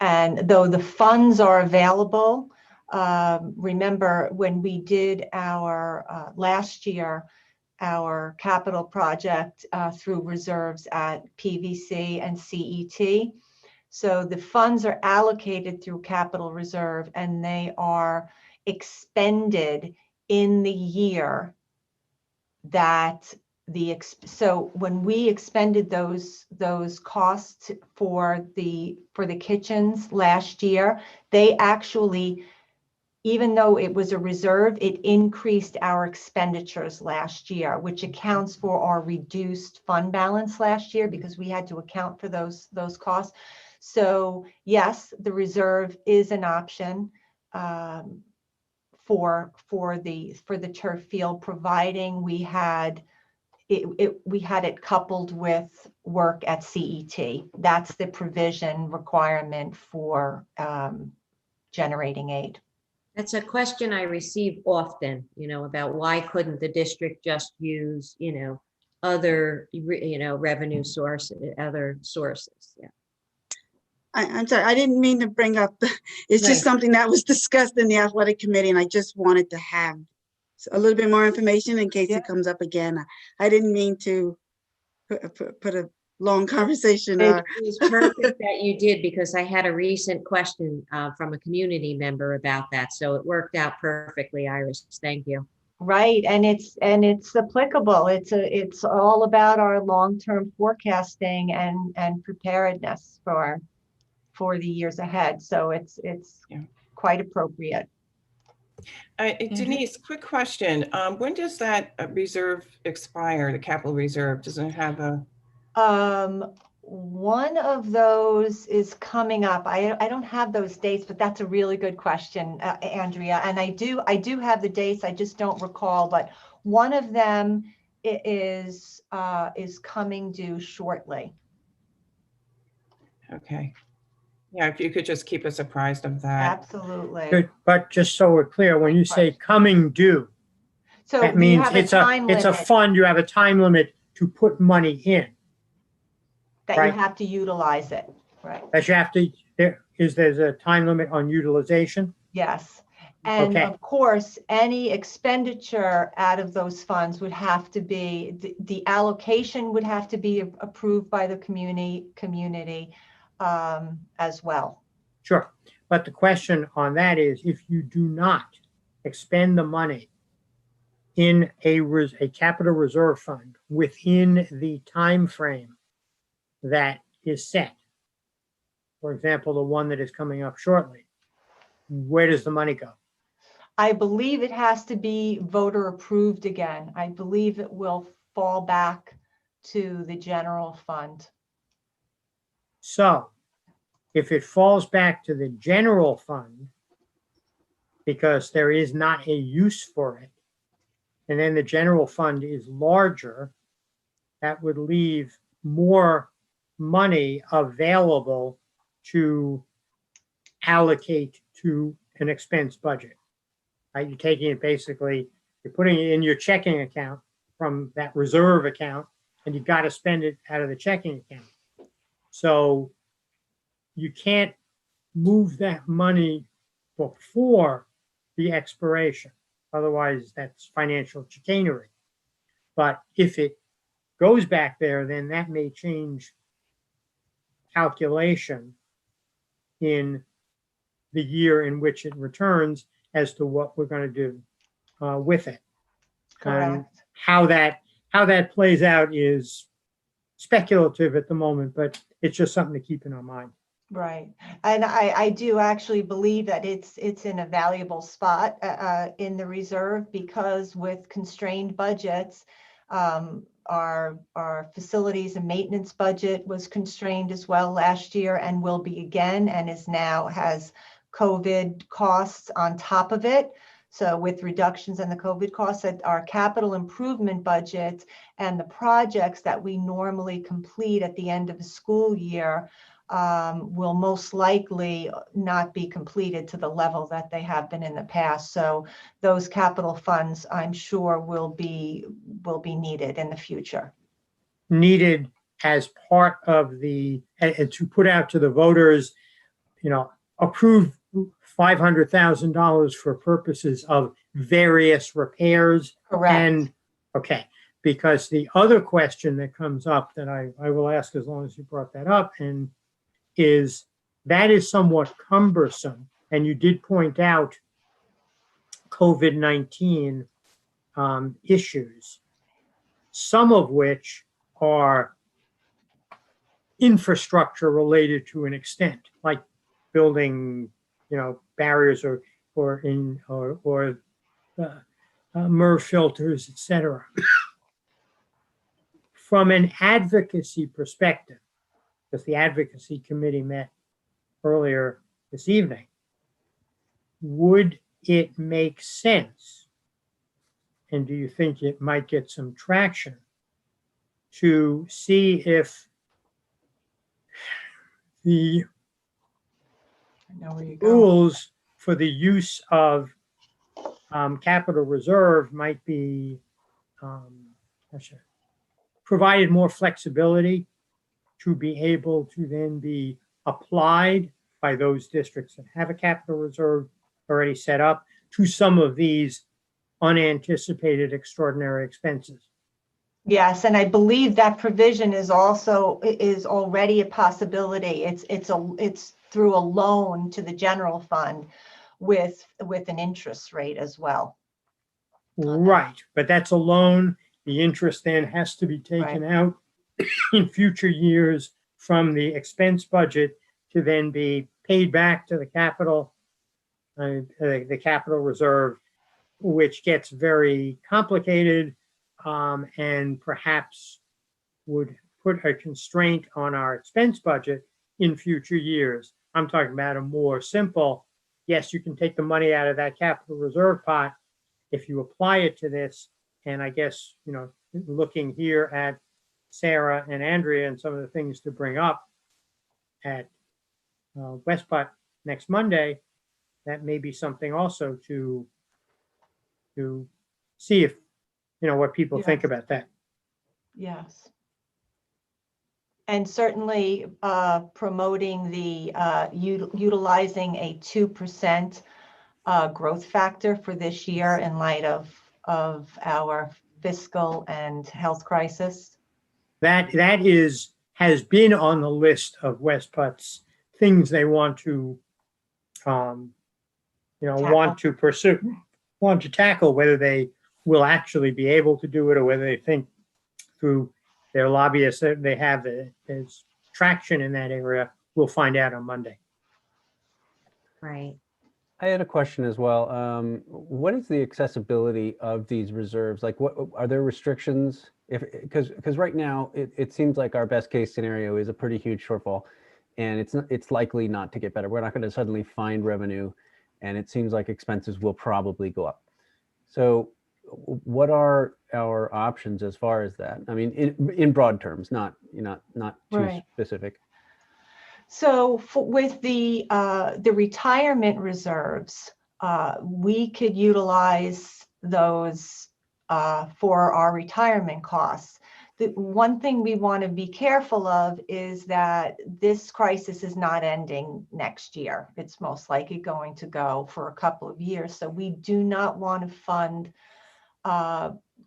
And though the funds are available, remember when we did our last year, our capital project through reserves at PVC and CET. So the funds are allocated through capital reserve and they are expended in the year that so when we expended those costs for the kitchens last year, they actually, even though it was a reserve, it increased our expenditures last year, which accounts for our reduced fund balance last year because we had to account for those costs. So yes, the reserve is an option for the turf field, providing we had it coupled with work at CET. That's the provision requirement for generating aid. That's a question I receive often, about why couldn't the district just use, other, revenue sources, other sources. Yeah. I'm sorry, I didn't mean to bring up, it's Right. just something that was discussed in the athletic committee and I just wanted to have a little bit more information in case Yeah. it comes up again. I didn't mean to put a long conversation. It was perfect that you did because I had a recent question from a community member about that. So it worked out perfectly, Iris. Thank you. Right, and it's applicable. It's all about our long-term forecasting and preparedness for the years ahead. So it's Yeah. quite appropriate. Denise, quick question. When does that reserve expire, the capital reserve? Does it have a? One of those is coming up. I don't have those dates, but that's a really good question, Andrea. And I do have the dates. I just don't recall. But one of them is coming due shortly. Okay. Yeah, if you could just keep us apprised of that. Absolutely. Good, but just so we're clear, when you say coming due, So that we means have it's time a limit fund, you have a time limit to put money in. that right. you have to utilize it. Right. That you have to, there's a time limit on utilization? Yes. And Okay. of course, any expenditure out of those funds would have to be, the allocation would have to be approved by the community as well. Sure. But the question on that is, if you do not expend the money in a capital reserve fund within the time frame that is set, for example, the one that is coming up shortly, where does the money go? I believe it has to be voter approved again. I believe it will fall back to the general fund. So if it falls back to the general fund because there is not a use for it, and then the general fund is larger, that would leave more money available to allocate to an expense budget. Right? You're taking it basically, you're putting it in your checking account from that reserve account, and you've got to spend it out of the checking account. So you can't move that money before the expiration. Otherwise, that's financial chicanery. But if it goes back there, then that may change calculation in the year in which it returns as to what we're going to do with it. Correct. How that plays out is speculative at the moment, but it's just something to keep in our mind. Right. And I do actually believe that it's in a valuable spot in the reserve, because with constrained budgets, our facilities and maintenance budget was constrained as well last year and will be again, and is now has COVID costs on top of it. So with reductions in the COVID costs, that our capital improvement budget and the projects that we normally complete at the end of the school year will most likely not be completed to the level that they have been in the past. So those capital funds, I'm sure, will be needed in the future. Needed as part of the, and to put out to the voters, approve $500,000 for purposes of various repairs. Correct. And okay, because the other question that comes up that I will ask as long as you brought that up, and is that is somewhat cumbersome. And you did point out COVID-19 issues, some of which are infrastructure related to an extent, like building, barriers or MERV filters, etc. From an advocacy perspective, because the advocacy committee met earlier this evening, would it make sense, and do you think it might get some traction, to see if the rules for the use of capital reserve might be provided more flexibility to be able to then be applied by those districts that have a capital reserve already set up to some of these unanticipated extraordinary expenses? Yes, and I believe that provision is already a possibility. It's through a loan to the general fund with an interest rate as well. Right, but that's a loan. The interest then has to be taken out in future years from the expense budget to then be paid back to the capital reserve, which gets very complicated and perhaps would put a constraint on our expense budget in future years. I'm talking about a more simple, yes, you can take the money out of that capital reserve pot if you apply it to this. And I guess, looking here at Sarah and Andrea and some of the things to bring up at Westput next Monday, that may be something also to see if, what people think about that. Yes. And certainly promoting the utilizing a 2% growth factor for this year in light of our fiscal and health crisis. That has been on the list of Westput's things they want to want to pursue, want to tackle, whether they will actually be able to do it, or whether they think through their lobbyists that they have there's traction in that area, we'll find out on Monday. Right. I had a question as well. What is the accessibility of these reserves? Like, what are there restrictions? Because right now it seems like our best case scenario is a pretty huge shortfall, and it's likely not to get better. We're not going to suddenly find revenue, and it seems like expenses will probably go up. So, what are our options as far as that? I mean, in broad terms, not too Right. specific. So with the retirement reserves, we could utilize those for our retirement costs. The one thing we want to be careful of is that this crisis is not ending next year. It's most likely going to go for a couple of years. So we do not want to fund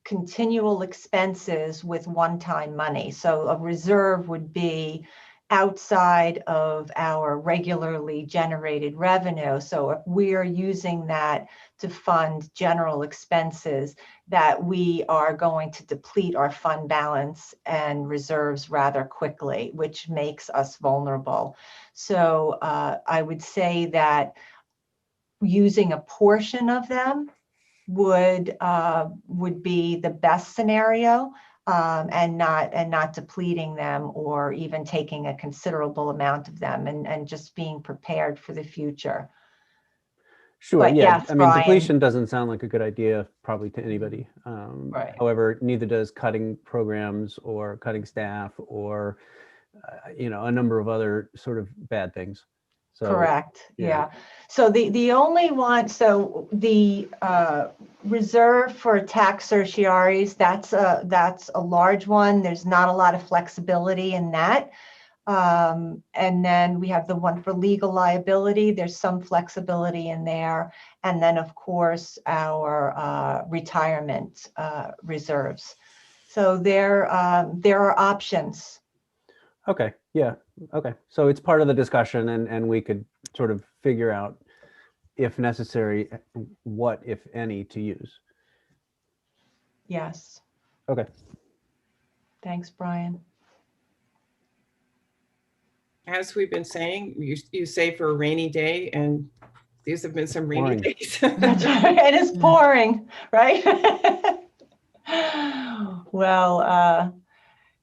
continual expenses with one-time money. So a reserve would be outside of our regularly generated revenue. So if we are using that to fund general expenses, that we are going to deplete our fund balance and reserves rather quickly, which makes us vulnerable. So I would say that using a portion of them would be the best scenario, and not depleting them or even taking a considerable amount of them, and just being prepared for the future. Sure. But Yeah. yes, I mean, Brian. depletion doesn't sound like a good idea probably to anybody. Right. However, neither does cutting programs or cutting staff or, a number of other sort of bad things. So, Correct. yeah. Yeah. So the only one, so the reserve for tax certiorari's, that's a large one. There's not a lot of flexibility in that. And then we have the one for legal liability. There's some flexibility in there. And then, of course, our retirement reserves. So there are options. Okay. Yeah. Okay. So it's part of the discussion, and we could sort of figure out, if necessary, what, if any, to use. Yes. Okay. Thanks, Brian. As we've been saying, you say for a rainy day, and these have been some rainy Pouring. days. That's right. It is pouring, right? Well,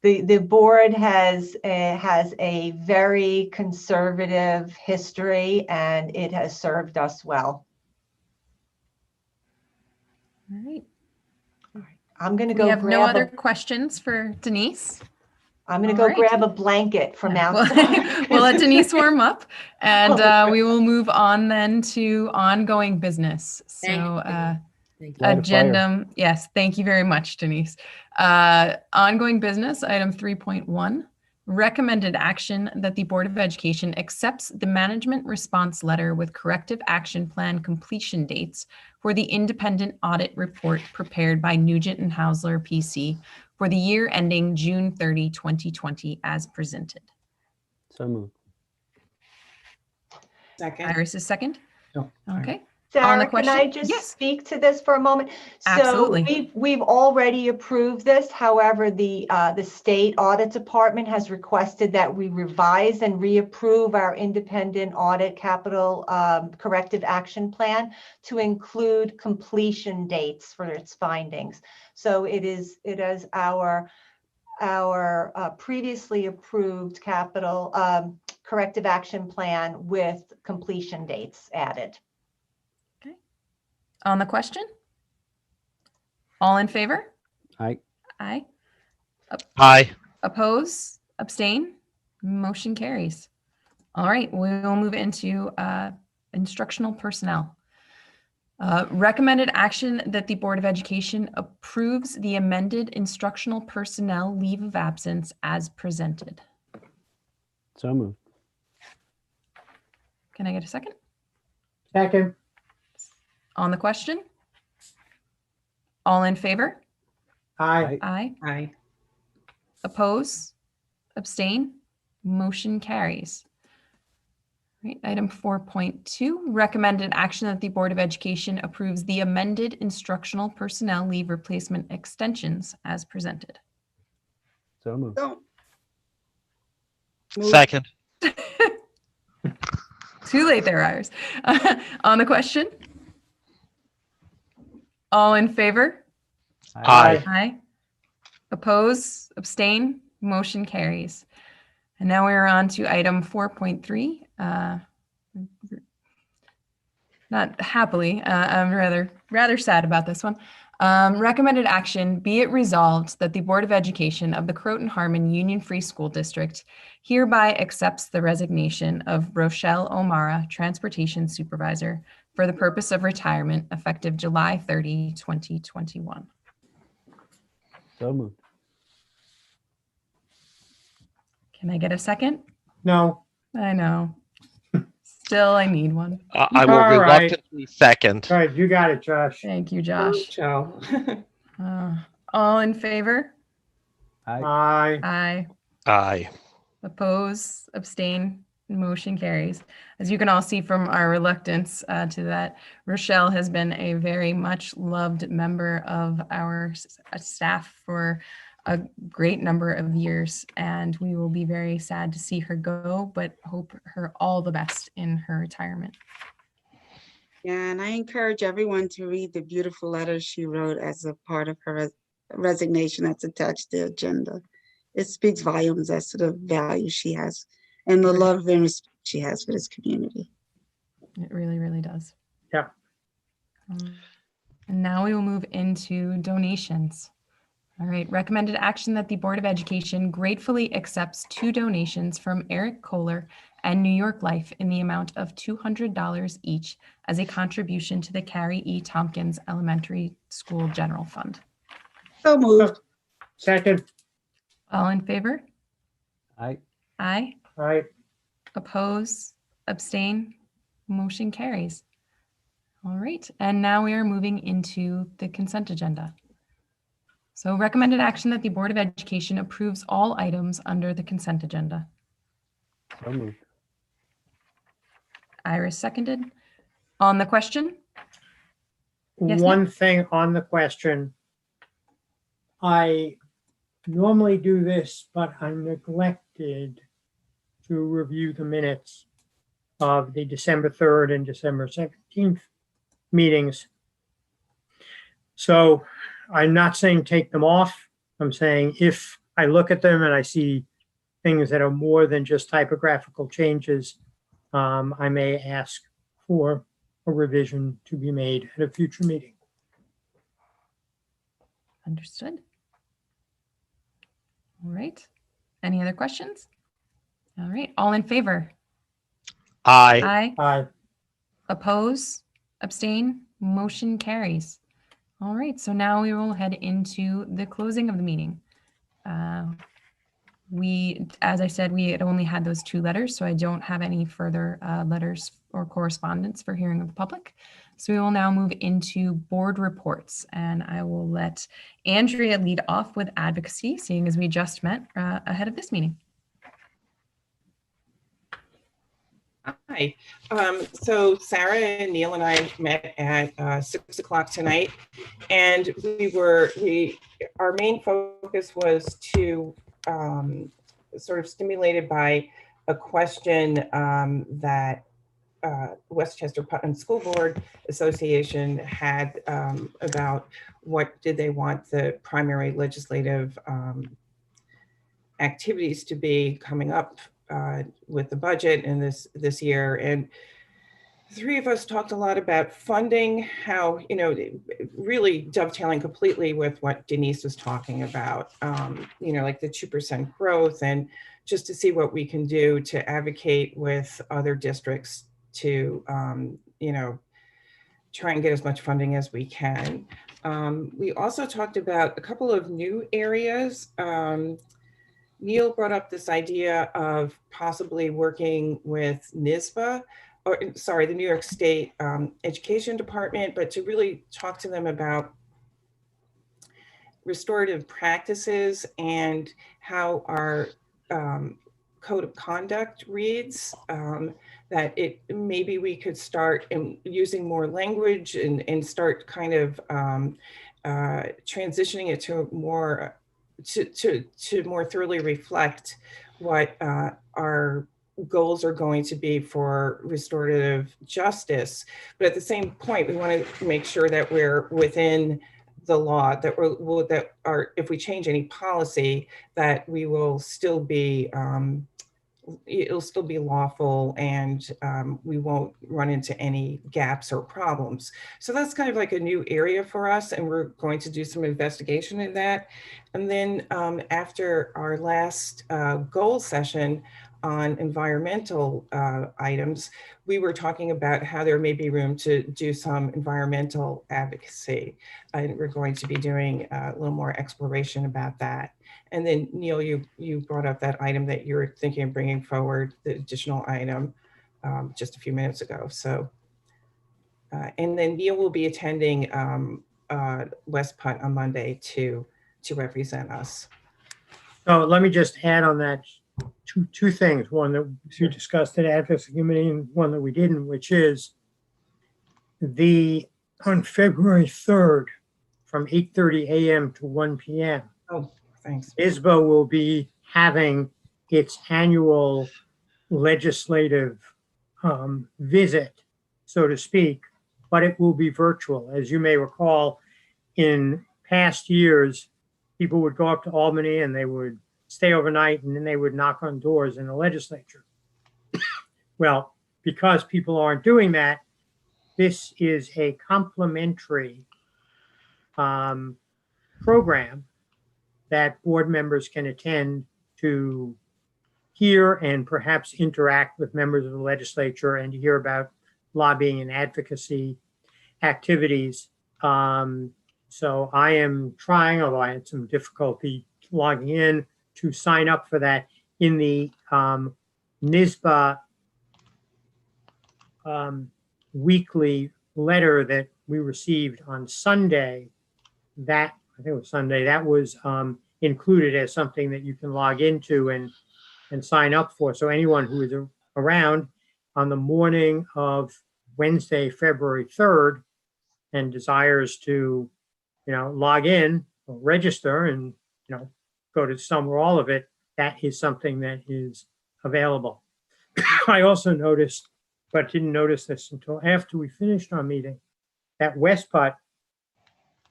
the board has a very conservative history, and it has served us well. All right. I'm going to We go have no other grab questions for Denise. I'm going to all go right. grab a blanket from Yeah, outside. we'll let Denise warm up, and Oh, we will move on then to ongoing business. Thank So you. Thank you. Light a fire. addendum, yes, thank you very much, Denise. Ongoing business, item 3.1, recommended action that the Board of Education accepts the management response letter with corrective action plan completion dates for the independent audit report prepared by Nugent and Hausler PC for the year ending June 30, 2020 as presented. So moved. Second. Iris is second. No. Okay. Sarah, can question? I just Yes. speak to this for a moment? Absolutely. So we've already approved this. However, the state audit department has requested that we revise and reapprove our independent audit capital corrective action plan to include completion dates for its findings. So it is our previously approved capital corrective action plan with completion dates added. On the question? All in favor? Aye. Aye. Aye. Oppose? Abstain? Motion carries. All right, we will move into instructional personnel. Recommended action that the Board of Education approves the amended instructional personnel leave of absence as presented. So moved. Can I get a second? Second. On the question? All in favor? Aye. Aye. Aye. Oppose? Abstain? Motion carries. Right, item 4.2, recommended action that the Board of Education approves the amended instructional personnel leave replacement extensions as presented. So moved. Don't. Move. Second. Too late there, Iris. On the question? All in favor? Aye. Aye. Oppose, abstain, motion carries. And now we're on to item 4.3. Not happily, I'm rather sad about this one. Recommended action, be it resolved that the Board of Education of the Croton Harmon Union Free School District hereby accepts the resignation of Rochelle O'Mara, Transportation Supervisor, for the purpose of retirement effective July 30, 2021. So moved. Can I get a second? No. I know. Still, I need one. I will All right. reluctantly second. All right, you got it, Josh. Thank you, Josh. Joe. All in favor? Aye. Aye. Aye. Aye. Oppose, abstain, motion carries. As you can all see from our reluctance to that, Rochelle has been a very much loved member of our staff for a great number of years, and we will be very sad to see her go, but hope her all the best in her retirement. Yeah, and I encourage everyone to read the beautiful letter she wrote as a part of her resignation that's attached to the agenda. It speaks volumes as to the value she has and the love and respect she has for this community. It really, really does. Yeah. And now we will move into donations. All right, recommended action that the Board of Education gratefully accepts 2 donations from Eric Kohler and New York Life in the amount of $200 each as a contribution to the Carrie E. Tompkins Elementary School General Fund. So moved. Second. All in favor? Aye. Aye. Aye. Oppose, abstain, motion carries. All right, and now we are moving into the consent agenda. So recommended action that the Board of Education approves all items under the consent agenda. So moved. Iris seconded. On the question? Yes, One thing on the question. I normally do this, but I neglected to review the minutes of the December 3rd and December 17th meetings. So I'm not saying take them off. I'm saying if I look at them and I see things that are more than just typographical changes, I may ask for a revision to be made at a future meeting. Understood. All right. Any other questions? All right. All in favor? Aye. Aye. Aye. Oppose, abstain, motion carries. All right. So now we will head into the closing of the meeting. As I said, we had only had those 2 letters, so I don't have any further letters or correspondence for hearing of the public. So we will now move into board reports, and I will let Andrea lead off with advocacy, seeing as we just met ahead of this meeting. Hi. So Sarah and Neil and I met at 6 o'clock tonight, and our main focus was to sort of stimulated by a question that Westchester Putnam School Board Association had about what did they want the primary legislative activities to be coming up with the budget in this year. And 3 of us talked a lot about funding, how, really dovetailing completely with what Denise was talking about, like the 2% growth, and just to see what we can do to advocate with other districts to, try and get as much funding as we can. We also talked about a couple of new areas. Neil brought up this idea of possibly working with NYSBA, the New York State Education Department, but to really talk to them about restorative practices and how our code of conduct reads, that maybe we could start using more language and start kind of transitioning it to more to more thoroughly reflect what our goals are going to be for restorative justice. But at the same point, we want to make sure that we're within the law, that if we change any policy, that we will still be it'll still be lawful, and we won't run into any gaps or problems. So that's kind of like a new area for us, and we're going to do some investigation in that. And then after our last goal session on environmental items, we were talking about how there may be room to do some environmental advocacy. And we're going to be doing a little more exploration about that. And then Neil, you brought up that item that you were thinking of bringing forward, the additional item, just a few minutes ago. So, and then Neil will be attending West Putt on Monday to represent us. So let me just add on that two things. One that we discussed at Advocacy Committee, and one that we didn't, which is on February 3rd from 8:30 a.m. to 1 p.m. Oh, thanks. ISBA will be having its annual legislative visit, so to speak, but it will be virtual. As you may recall, in past years, people would go up to Albany and they would stay overnight, and then they would knock on doors in the legislature. Well, because people aren't doing that, this is a complimentary program that board members can attend to hear and perhaps interact with members of the legislature and to hear about lobbying and advocacy activities. So I am trying, although I had some difficulty logging in, to sign up for that. In the NISBA weekly letter that we received on Sunday, I think it was Sunday, that was included as something that you can log into and sign up for. So anyone who is around on the morning of Wednesday, February 3rd, and desires to, log in or register and, go to some or all of it, that is something that is available. I also noticed, but didn't notice this until after we finished our meeting, that West Putt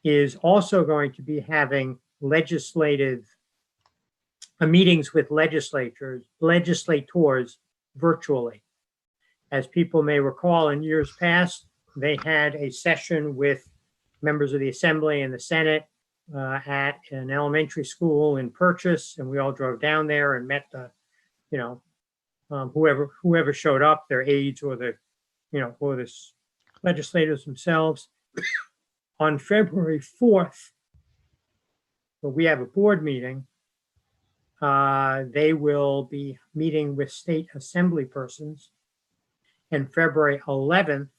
is also going to be having legislative meetings with legislators virtually. As people may recall, in years past, they had a session with members of the Assembly and the Senate at an elementary school in Purchase, and we all drove down there and met the, whoever showed up, their aides or the legislators themselves. On February 4th, we have a board meeting. They will be meeting with state assembly persons. And February 11th,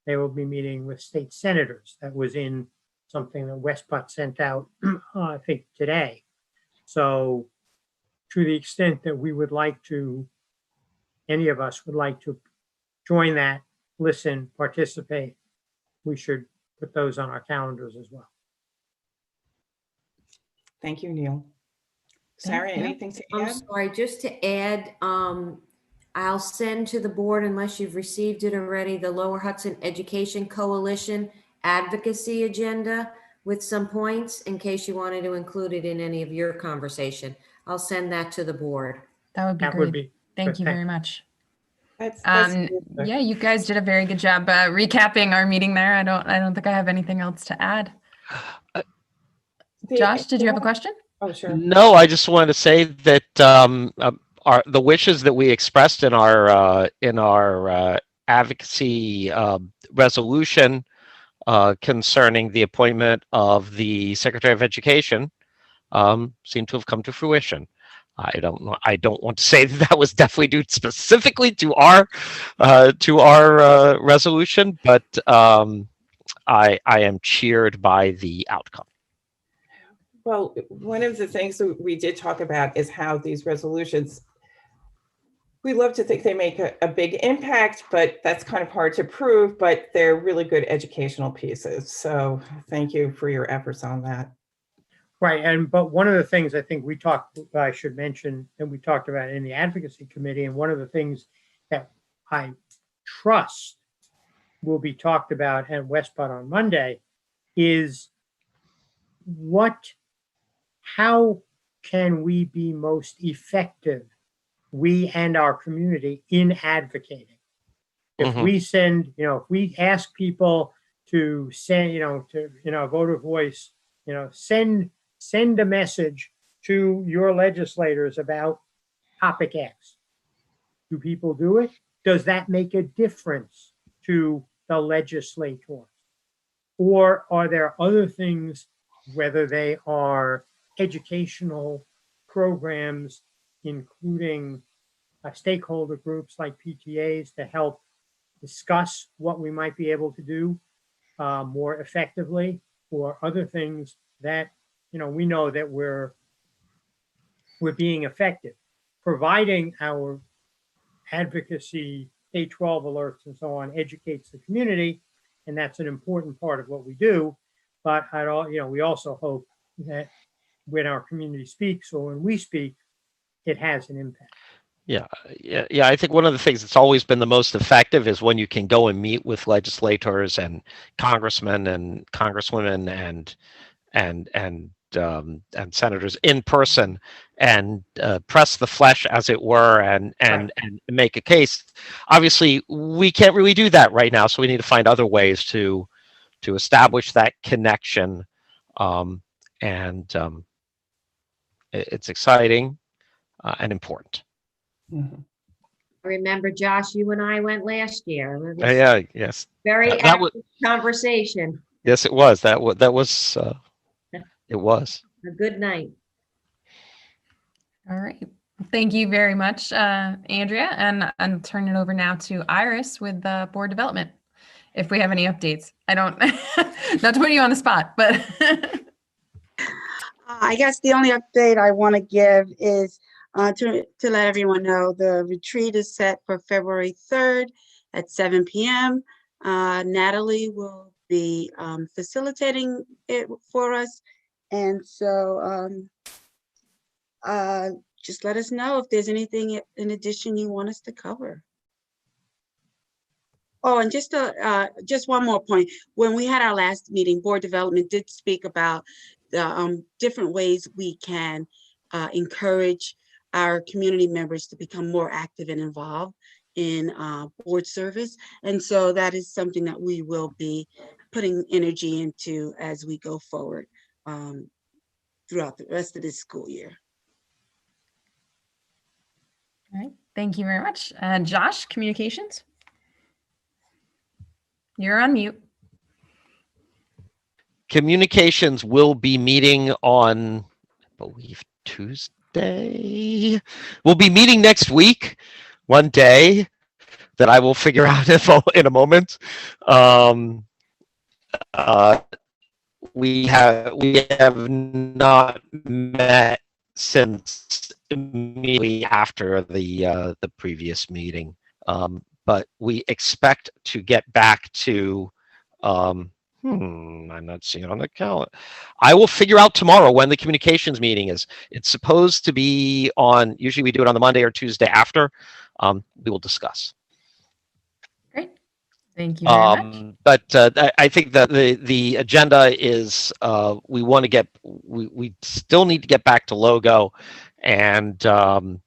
they will be meeting with state senators. That was in something that West Putt sent out, I think, today. So to the extent that we would like to, any of us would like to join that, listen, participate, we should put those on our calendars as well. Thank you, Neil. Sarah, anything to add? I'm sorry, just to add, I'll send to the board, unless you've received it already, the Lower Hudson Education Coalition advocacy agenda with some points in case you wanted to include it in any of your conversation. I'll send that to the board. That would be great. Thank you very much. That's yeah, you guys did a very good job recapping our meeting there. I don't think I have anything else to add. Josh, did you have a question? Oh, sure. No, I just wanted to say that the wishes that we expressed in our advocacy resolution concerning the appointment of the Secretary of Education seem to have come to fruition. I don't know. I don't want to say that was definitely due specifically to our resolution, but I am cheered by the outcome. Well, one of the things that we did talk about is how these resolutions, we love to think they make a big impact, but that's kind of hard to prove, but they're really good educational pieces. So thank you for your efforts on that. Right, but one of the things I think I should mention, and we talked about in the advocacy committee, and one of the things that I trust will be talked about at Westbud on Monday is how can we be most effective, we and our community, in advocating? If we send, if we ask people to send, vote of voice, send a message to your legislators about topic X. Do people do it? Does that make a difference to the legislators? Or are there other things, whether they are educational programs, including stakeholder groups like PTAs, to help discuss what we might be able to do more effectively, or other things that, we know that we're being effective, providing our advocacy, K-12 alerts and so on, educates the community, and that's an important part of what we do. But we also hope that when our community speaks, or when we speak, it has an impact. Yeah. I think one of the things that's always been the most effective is when you can go and meet with legislators and congressmen and congresswomen and senators in person and press the flesh, as it were, and make a case. Obviously, we can't really do that right now, so we need to find other ways to establish that connection. It's exciting and important. I remember, Josh, you and I went last year. Yeah. Yes. Very active conversation. Yes, it was. That was. It was a good night. All right. Thank you very much, Andrea. And I'm turning it over now to Iris with the board development, if we have any updates. I don't, not to put you on the spot, but. I guess the only update I want to give is to let everyone know the retreat is set for February 3rd at 7 p.m. Natalie will be facilitating it for us. And so just let us know if there's anything in addition you want us to cover. Oh, and just one more point. When we had our last meeting, board development did speak about the different ways we can encourage our community members to become more active and involved in board service. And so that is something that we will be putting energy into as we go forward throughout the rest of this school year. All right, thank you very much. Josh, communications? You're on mute. Communications will be meeting on, I believe, Tuesday. We'll be meeting next week, one day that I will figure out in a moment. We have not met since immediately after the previous meeting, but we expect to get back to. I'm not seeing it on the calendar. I will figure out tomorrow when the communications meeting is. It's supposed to be on. Usually we do it on the Monday or Tuesday after. We will discuss. Great. Thank you very much. But I think that the agenda is we want to get we still need to get back to logo and some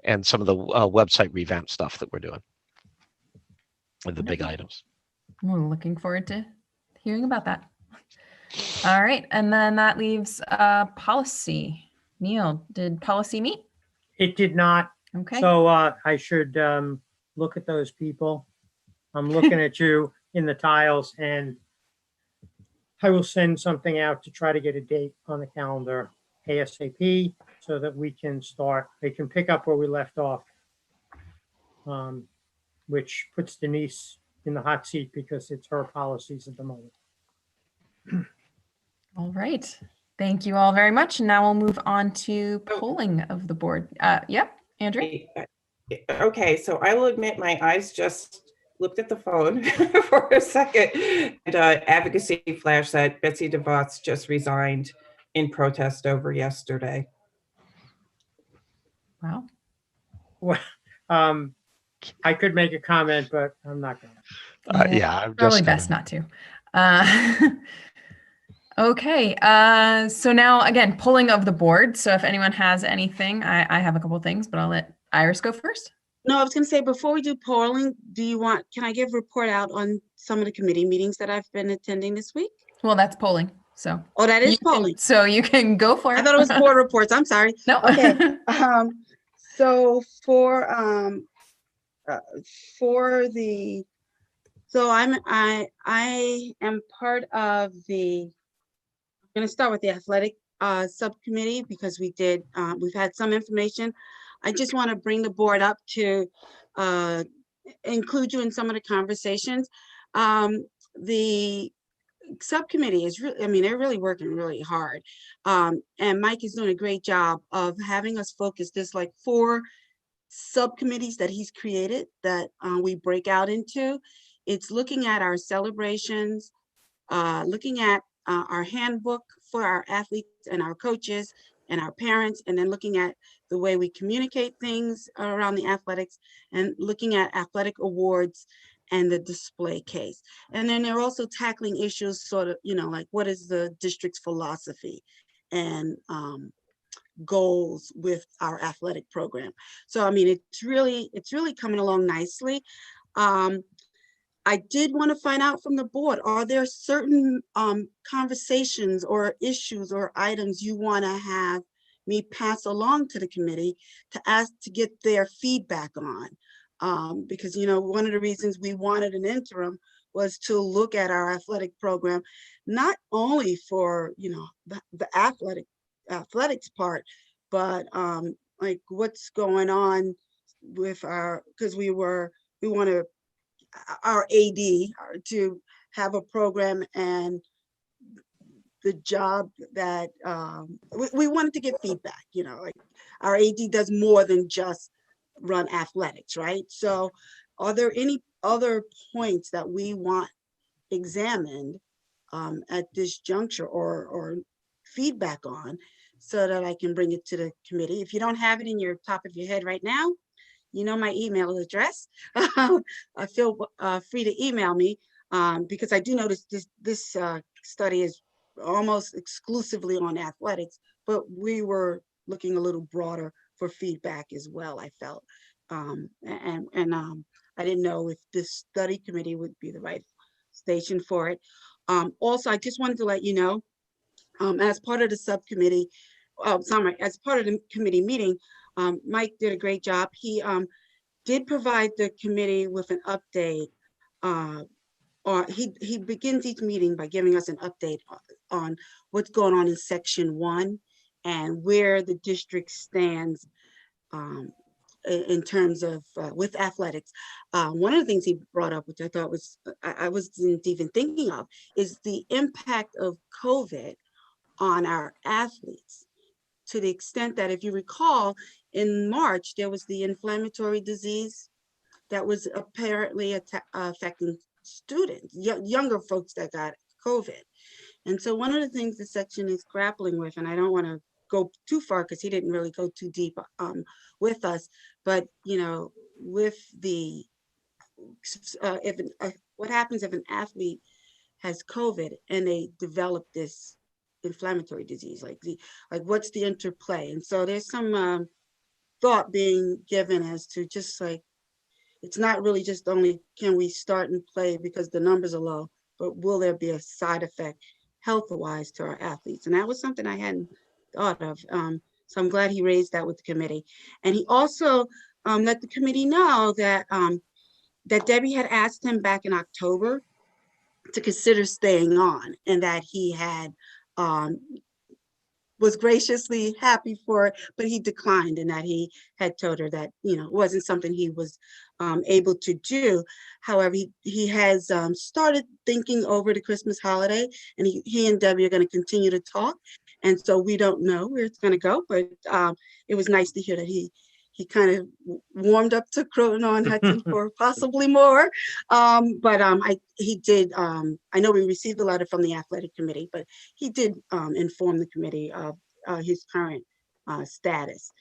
of the website revamp stuff that we're doing with the big items. We're looking forward to hearing about that. All right, and then that leaves policy. Neil, did policy meet? It did not. Okay. So I should look at those people. I'm looking at you in the tiles, and I will send something out to try to get a date on the calendar ASAP so that we can start. They can pick up where we left off, which puts Denise in the hot seat because it's her policies at the moment. All right. Thank you all very much. And now we'll move on to polling of the board. Yep, Andrew. Okay, so I will admit my eyes just looked at the phone for a second. And advocacy flash that Betsy DeVos just resigned in protest over yesterday. Wow. Well, I could make a comment, but I'm not going to. Yeah, I'm Probably just best not to. Okay, so now again, polling of the board. So if anyone has anything, I have a couple things, but I'll let Iris go first. No, I was gonna say, before we do polling, can I give a report out on some of the committee meetings that I've been attending this week? Well, that's polling. So Oh, that is you can- polling. so you can go for it. I thought it was board reports. I'm sorry. No. Okay. So for the, so I am part of the, I'm going to start with the athletic subcommittee, because we've had some information. I just want to bring the board up to include you in some of the conversations. The subcommittee is really, I mean, they're really working really hard. And Mike is doing a great job of having us focus. There's like 4 subcommittees that he's created that we break out into. It's looking at our celebrations, looking at our handbook for our athletes and our coaches and our parents, and then looking at the way we communicate things around the athletics, and looking at athletic awards and the display case. And then they're also tackling issues sort of, like what is the district's philosophy and goals with our athletic program. So, I mean, it's really coming along nicely. I did want to find out from the board, are there certain conversations or issues or items you want to have me pass along to the committee to ask to get their feedback on? Because, one of the reasons we wanted an interim was to look at our athletic program, not only for, the athletics part, but like what's going on with because we want to, our AD to have a program and the job that we wanted to get feedback, like our AD does more than just run athletics, right? So are there any other points that we want examined at this juncture or feedback on, so that I can bring it to the committee? If you don't have it in your top of your head right now, my email address. I feel free to email me because I do notice this study is almost exclusively on athletics, but we were looking a little broader for feedback as well, I felt. And I didn't know if this study committee would be the right station for it. Also, I just wanted to let you know, as part of the subcommittee, as part of the committee meeting, Mike did a great job. He did provide the committee with an update, or he begins each meeting by giving us an update on what's going on in section 1 and where the district stands in terms of with athletics. One of the things he brought up, which I thought was, I wasn't even thinking of, is the impact of COVID on our athletes, to the extent that, if you recall, in March, there was the inflammatory disease that was apparently affecting students, younger folks that got COVID. And so one of the things the section is grappling with, and I don't want to go too far because he didn't really go too deep with us, but, with the, what happens if an athlete has COVID and they develop this inflammatory disease, like what's the interplay? And so there's some thought being given as to just like, it's not really just only can we start and play because the numbers are low, but will there be a side effect health-wise to our athletes? And that was something I hadn't thought of. So I'm glad he raised that with the committee. And he also let the committee know that that Debbie had asked him back in October to consider staying on, and that he had was graciously happy for it, but he declined, and that he had told her that, it wasn't something he was able to do. However, he has started thinking over the Christmas holiday, and he and Debbie are going to continue to talk. And so we don't know where it's going to go, but it was nice to hear that he kind of warmed up to Croton on Hudson for possibly more. He did, I know we received a letter from the athletic committee, but he did inform the committee of his current status.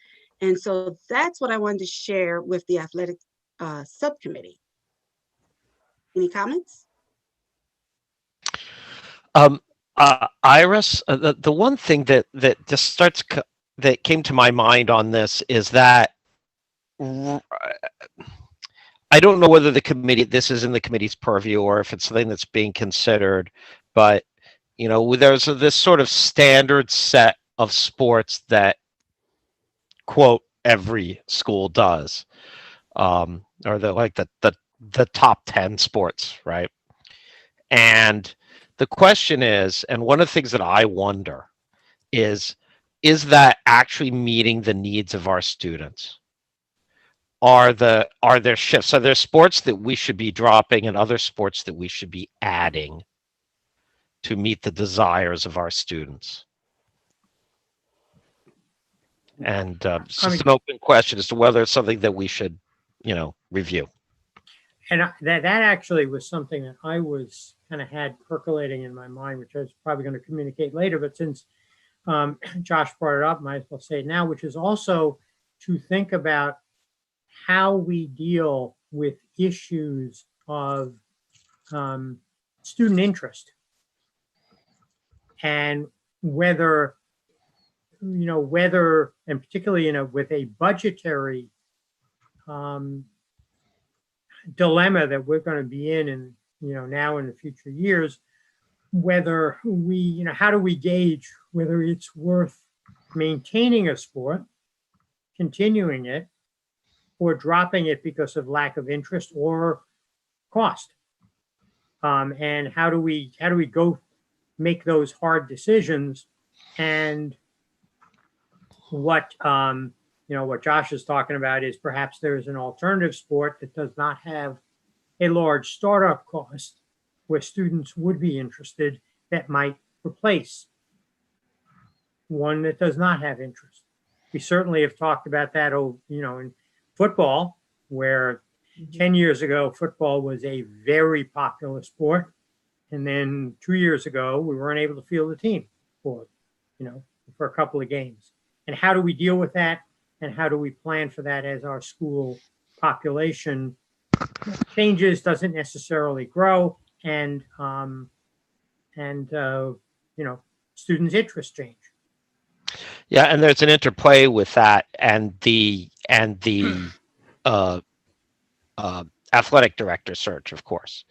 And so that's what I wanted to share with the athletic subcommittee. Any comments? Iris, the one thing that just that came to my mind on this is that I don't know whether this is in the committee's purview or if it's something that's being considered, but there's this sort of standard set of sports that, quote, every school does, or the top 10 sports, right? And the question is, and one of the things that I wonder is that actually meeting the needs of our students? Are there shifts? Are there sports that we should be dropping and other sports that we should be adding to meet the desires of our students? And it's just an open question as to whether it's something that we should, review. And that actually was something that I was kind of had percolating in my mind, which I was probably going to communicate later. But since Josh brought it up, might as well say it now, which is also to think about how we deal with issues of student interest, and whether, and particularly, with a budgetary dilemma that we're going to be in, now in the future years, whether we, how do we gauge whether it's worth maintaining a sport, continuing it, or dropping it because of lack of interest or cost? And how do we go make those hard decisions? And what what Josh is talking about is perhaps there's an alternative sport that does not have a large startup cost where students would be interested, that might replace one that does not have interest. We certainly have talked about that, in football, where 10 years ago, football was a very popular sport. And then 2 years ago, we weren't able to field a team for a couple of games. And how do we deal with that? And how do we plan for that as our school population changes, doesn't necessarily grow, and students' interests change? Yeah, and there's an interplay with that and the athletic director search, of course,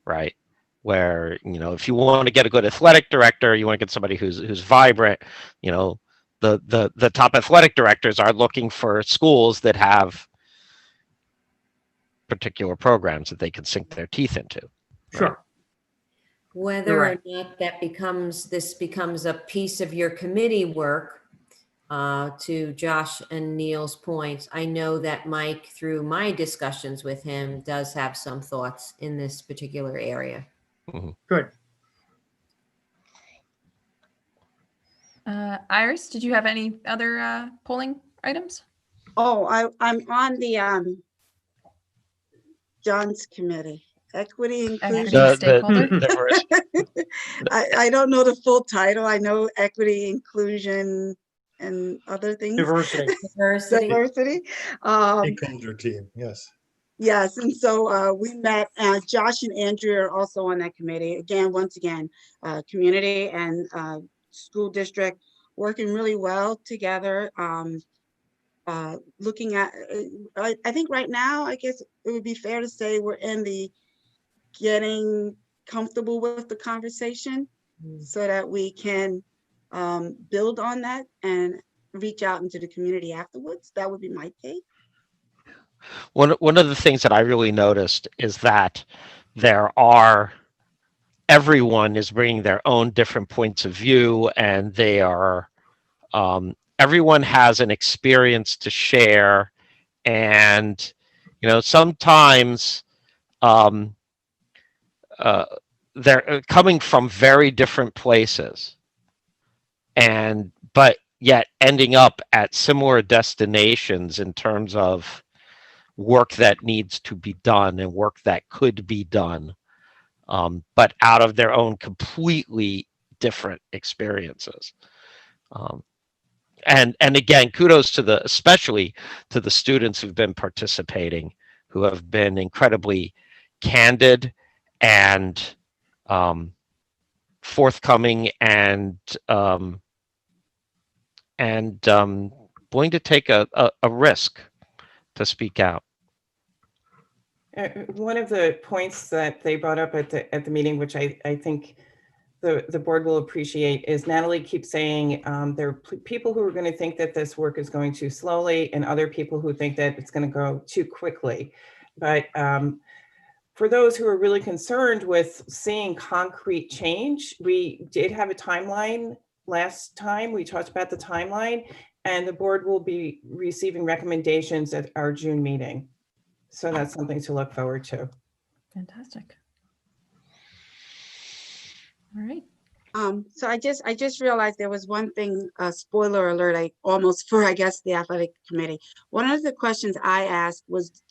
right? Where if you want to get a good athletic director, you want to get somebody who's vibrant. The top athletic directors are looking for schools that have particular programs that they can sink their teeth into. Right? Sure. Whether Right. or not this becomes a piece of your committee work, to Josh and Neil's points, I know that Mike, through my discussions with him, does have some thoughts in this particular area. Mm-hmm. Good. Iris, did you have any other polling items? Oh, I'm on the John's committee, equity inclusion. Equity stakeholder? I don't know the full title. I know equity, inclusion, and other things. Diversity. Diversity. Stakeholder team, yes. Yes, and so we met, Josh and Andrea are also on that committee. Again, once again, community and school district working really well together. Looking at, I think right now, I guess it would be fair to say we're in the getting comfortable with the conversation so that we can build on that and reach out into the community afterwards. That would be my take. One of the things that I really noticed is that everyone is bringing their own different points of view, and they are Everyone has an experience to share, and sometimes they're coming from very different places, but yet ending up at similar destinations in terms of work that needs to be done and work that could be done, but out of their own completely different experiences. And again, kudos to especially to the students who've been participating, who have been incredibly candid and forthcoming and willing to take a risk to speak out. One of the points that they brought up at the meeting, which I think the board will appreciate, is Natalie keeps saying there are people who are going to think that this work is going too slowly and other people who think that it's going to go too quickly. But for those who are really concerned with seeing concrete change, we did have a timeline last time. We talked about the timeline, and the board will be receiving recommendations at our June meeting. So that's something to look forward to. Fantastic. All right. So I just realized there was one thing, spoiler alert, I almost for, I guess, the athletic committee. One of the questions I asked was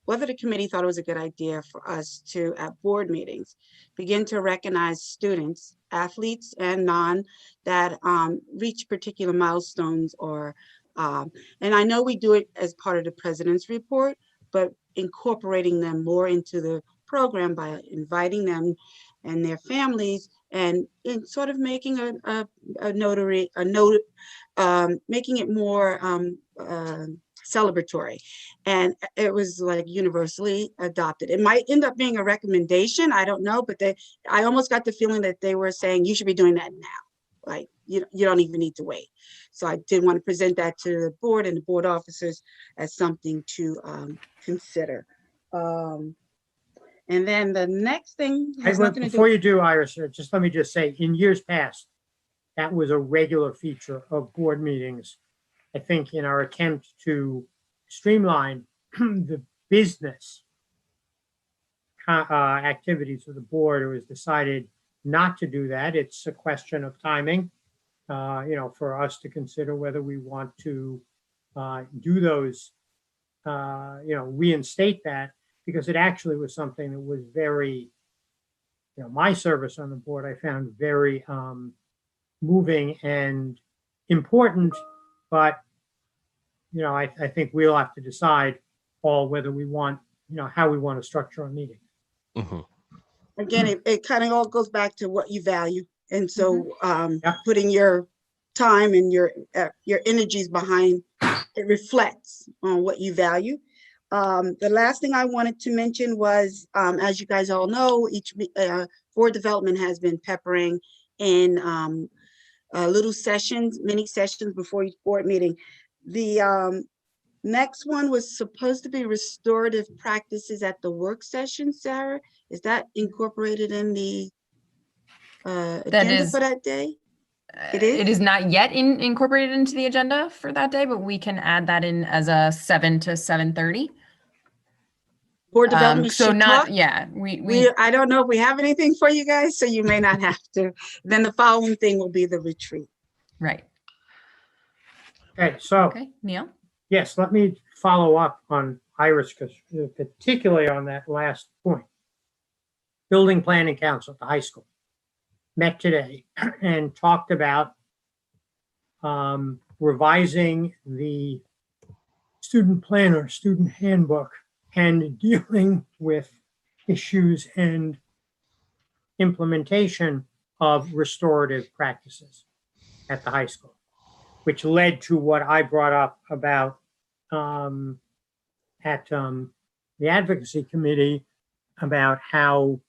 whether the committee thought it was a good idea for us to, at board meetings, begin to recognize students, athletes and non, that reach particular milestones or, and I know we do it as part of the president's report, but incorporating them more into the program by inviting them and their families, and in sort of making a note, making it more celebratory. And it was like universally adopted. It might end up being a recommendation, I don't know, but I almost got the feeling that they were saying you should be doing that now. Like you don't even need to wait. So I did want to present that to the board and the board officers as something to consider. And then the next thing has nothing to do. Before you do, Iris, just let me just say, in years past, that was a regular feature of board meetings. I think in our attempt to streamline the business activities of the board, it was decided not to do that. It's a question of timing, for us to consider whether we want to do those, reinstate that, because it actually was something that was very, my service on the board, I found very moving and important, but, I think we'll have to decide all whether we want, how we want to structure our meeting. Mm-hmm. Again, it kind of all goes back to what you value. And so putting your time and your energies behind it reflects on what you value. The last thing I wanted to mention was, as you guys all know, each board development has been peppering in little sessions, mini sessions before each board meeting. The next one was supposed to be restorative practices at the work session. Sarah, is that incorporated in the agenda for that day? It is? It is not yet incorporated into the agenda for that day, but we can add that in as a 7 to 7:30. Board development So should not, talk. yeah, I don't know if we have anything for you guys, so you may not have to. Then the following thing will be the retreat. right. Okay, so Okay, Neil? yes, let me follow up on Iris, because particularly on that last point. Building Planning Council at the high school met today and talked about revising the student planner, student handbook, and dealing with issues and implementation of restorative practices at the high school, which led to what I brought up about at the advocacy committee about how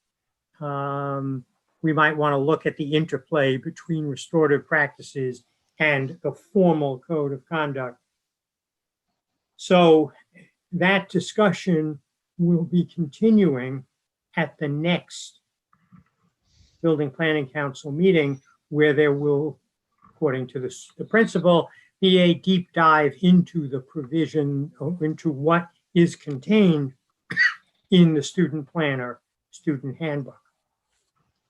we might want to look at the interplay between restorative practices and the formal code of conduct. So that discussion will be continuing at the next Building Planning Council meeting, where there will according to the principal, be a deep dive into the provision, into what is contained in the student planner, student handbook.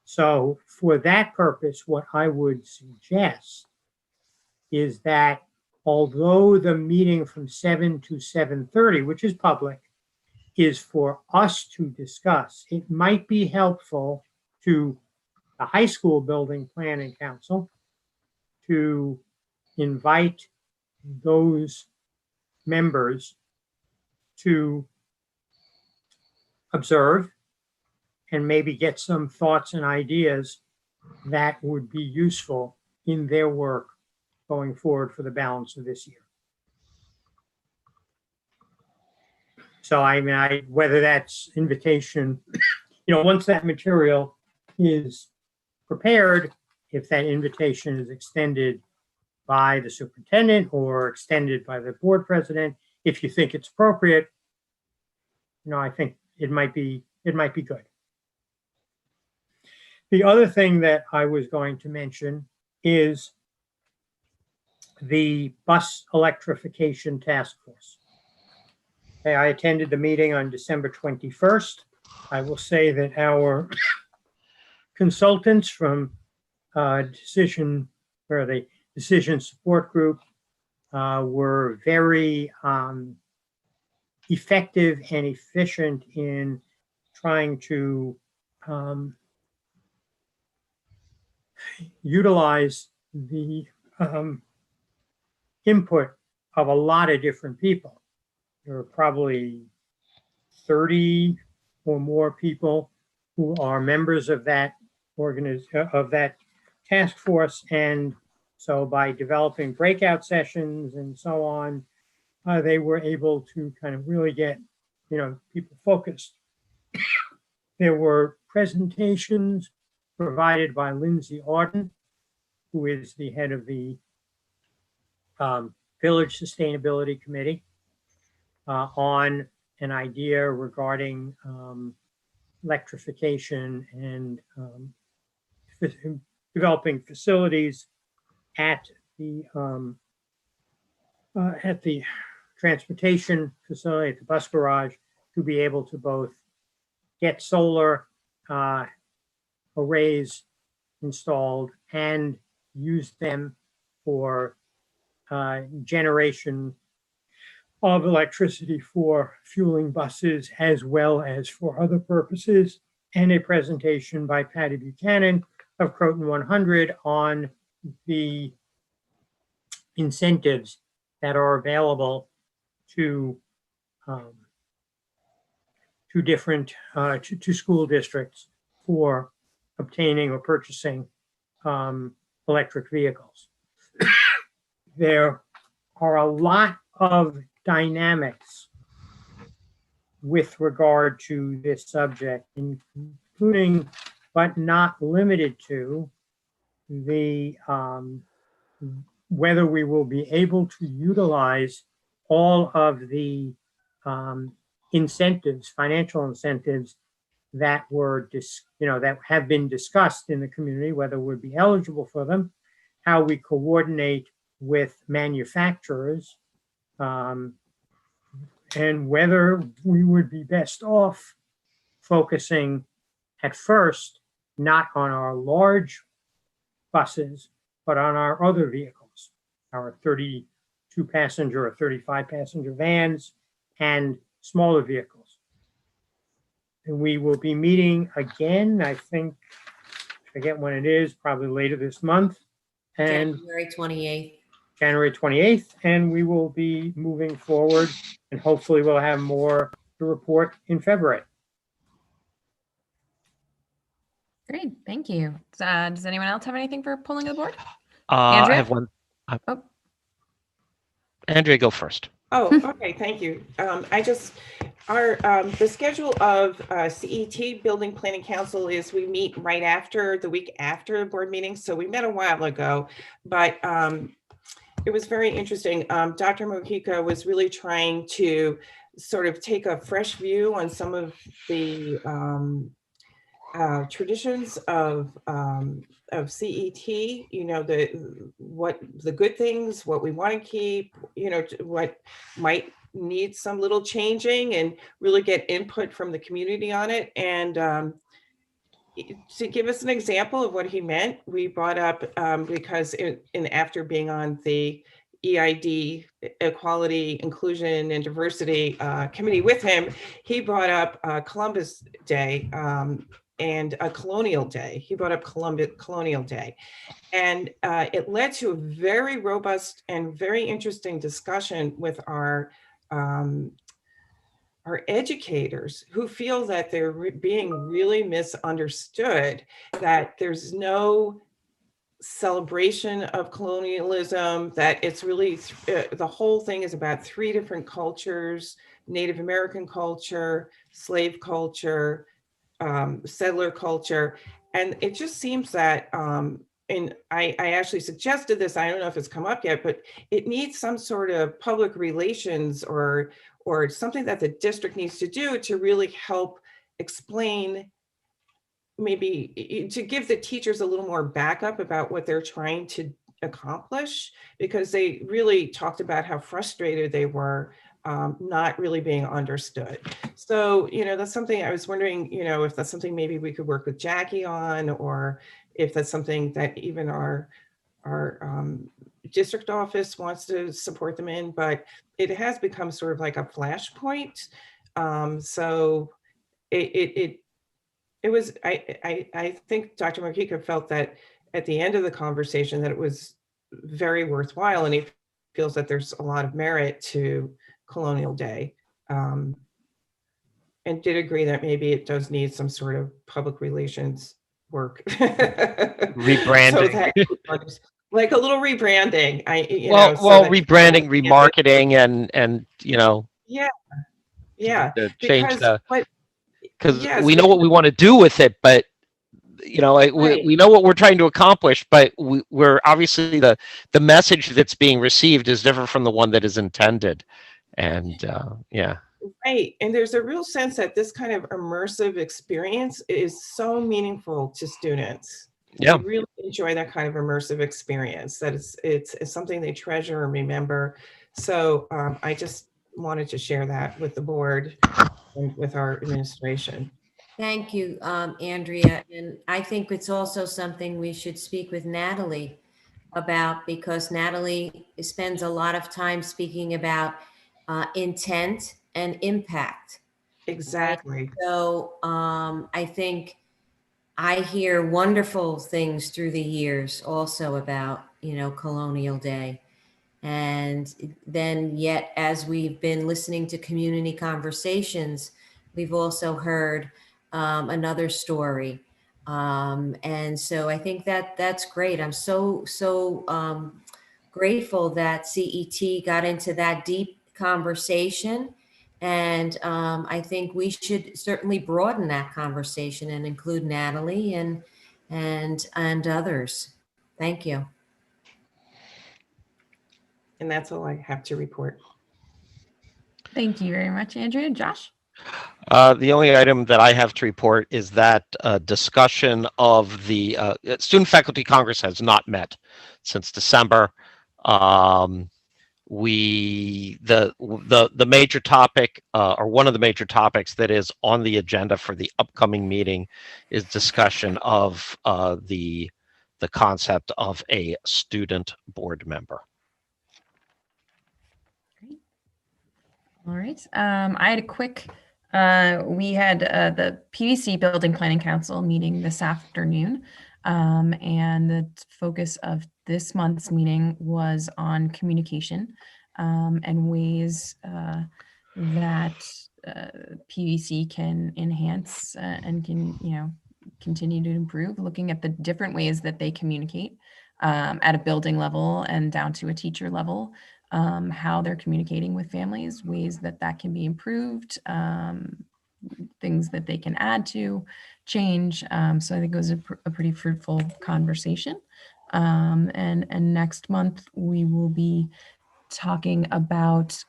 So for that purpose, what I would suggest is that although the meeting from 7 to 7:30, which is public, is for us to discuss, it might be helpful to the high school building planning council to invite those members to observe and maybe get some thoughts and ideas that would be useful in their work going forward for the balance of this year. So I mean, whether that's invitation, once that material is prepared, if that invitation is extended by the superintendent or extended by the board president, if you think it's appropriate, I think it might be good. The other thing that I was going to mention is the bus electrification task force. Okay, I attended the meeting on December 21st. I will say that our consultants from decision support group were very effective and efficient in trying to utilize the input of a lot of different people. There are probably 30 or more people who are members of that task force, and so by developing breakout sessions and so on, they were able to kind of really get people focused. There were presentations provided by Lindsay Auden, who is the head of the Village Sustainability Committee, on an idea regarding electrification and developing facilities at the transportation facility, at the bus garage, to be able to both get solar arrays installed and use them for generation of electricity for fueling buses as well as for other purposes, and a presentation by Patty Buchanan of Croton 100 on the incentives that are available to school districts for obtaining or purchasing electric vehicles. There are a lot of dynamics with regard to this subject, including but not limited to the whether we will be able to utilize all of the incentives, financial incentives that were that have been discussed in the community, whether we'd be eligible for them, how we coordinate with manufacturers, and whether we would be best off focusing at first not on our large buses, but on our other vehicles, our 32 passenger or 35 passenger vans and smaller vehicles. And we will be meeting again, I think, I forget when it is, probably later this month. And January 28th. January 28th, and we will be moving forward, and hopefully we'll have more to report in February. Great, thank you. Does anyone else have anything for pulling of the board? I Andrea? have one. Oh. Andrea, go first. Oh, okay, thank you. The schedule of CET Building Planning Council is we meet right after the week after the board meeting. So we met a while ago, but it was very interesting. Dr. Mojica was really trying to sort of take a fresh view on some of the traditions of CET, you know, what the good things, what we want to keep, you know, what might need some little changing, and really get input from the community on it. And to give us an example of what he meant, we brought up, because after being on the EID, Equality, Inclusion, and Diversity committee with him, he brought up Columbus Day and a Colonial Day. He brought up Colonial Day. And it led to a very robust and very interesting discussion with our educators, who feel that they're being really misunderstood, that there's no celebration of colonialism, that it's really, the whole thing is about 3 different cultures: Native American culture, slave culture, settler culture. And it just seems that, and I actually suggested this, I don't know if it's come up yet, but it needs some sort of public relations or something that the district needs to do to really help explain, maybe to give the teachers a little more backup about what they're trying to accomplish, because they really talked about how frustrated they were, not really being understood. So, you know, that's something I was wondering, you know, if that's something maybe we could work with Jackie on, or if that's something that even our district office wants to support them in, but it has become sort of like a flashpoint. So it was, I think Dr. Markika felt that at the end of the conversation that it was very worthwhile, and he feels that there's a lot of merit to Colonial Day, and did agree that maybe it does need some sort of public relations work. Rebranding. So like a little rebranding. Rebranding, remarketing, and you know, yeah, to change because yes, we know what we want to do with it, but you know, we know what we're trying to accomplish, but we're obviously the message that's being received is different from the one that is intended. And yeah. Right. And there's a real sense that this kind of immersive experience is so meaningful to students. Yeah. They really enjoy that kind of immersive experience, that it's something they treasure and remember. So I just wanted to share that with the board and with our administration. Thank you, Andrea. And I think it's also something we should speak with Natalie about, because Natalie spends a lot of time speaking about intent and impact. Exactly. Right? So I think I hear wonderful things through the years also about, you know, Colonial Day. And then yet, as we've been listening to community conversations, we've also heard another story. And so I think that's great. I'm so grateful that CET got into that deep conversation. And I think we should certainly broaden that conversation and include Natalie and others. Thank you. And that's all I have to report. Thank you very much, Andrea. Josh? The only item that I have to report is that discussion of the Student Faculty Congress has not met since December. The major topic, or one of the major topics that is on the agenda for the upcoming meeting, is discussion of the concept of a student board member. All right. I had a quick, we had the PVC Building Planning Council meeting this afternoon. And the focus of this month's meeting was on communication and ways that PVC can enhance and can, you know, continue to improve, looking at the different ways that they communicate at a building level and down to a teacher level. How they're communicating with families, ways that can be improved, things that they can add to, change. So I think it was a pretty fruitful conversation. And next month we will be talking about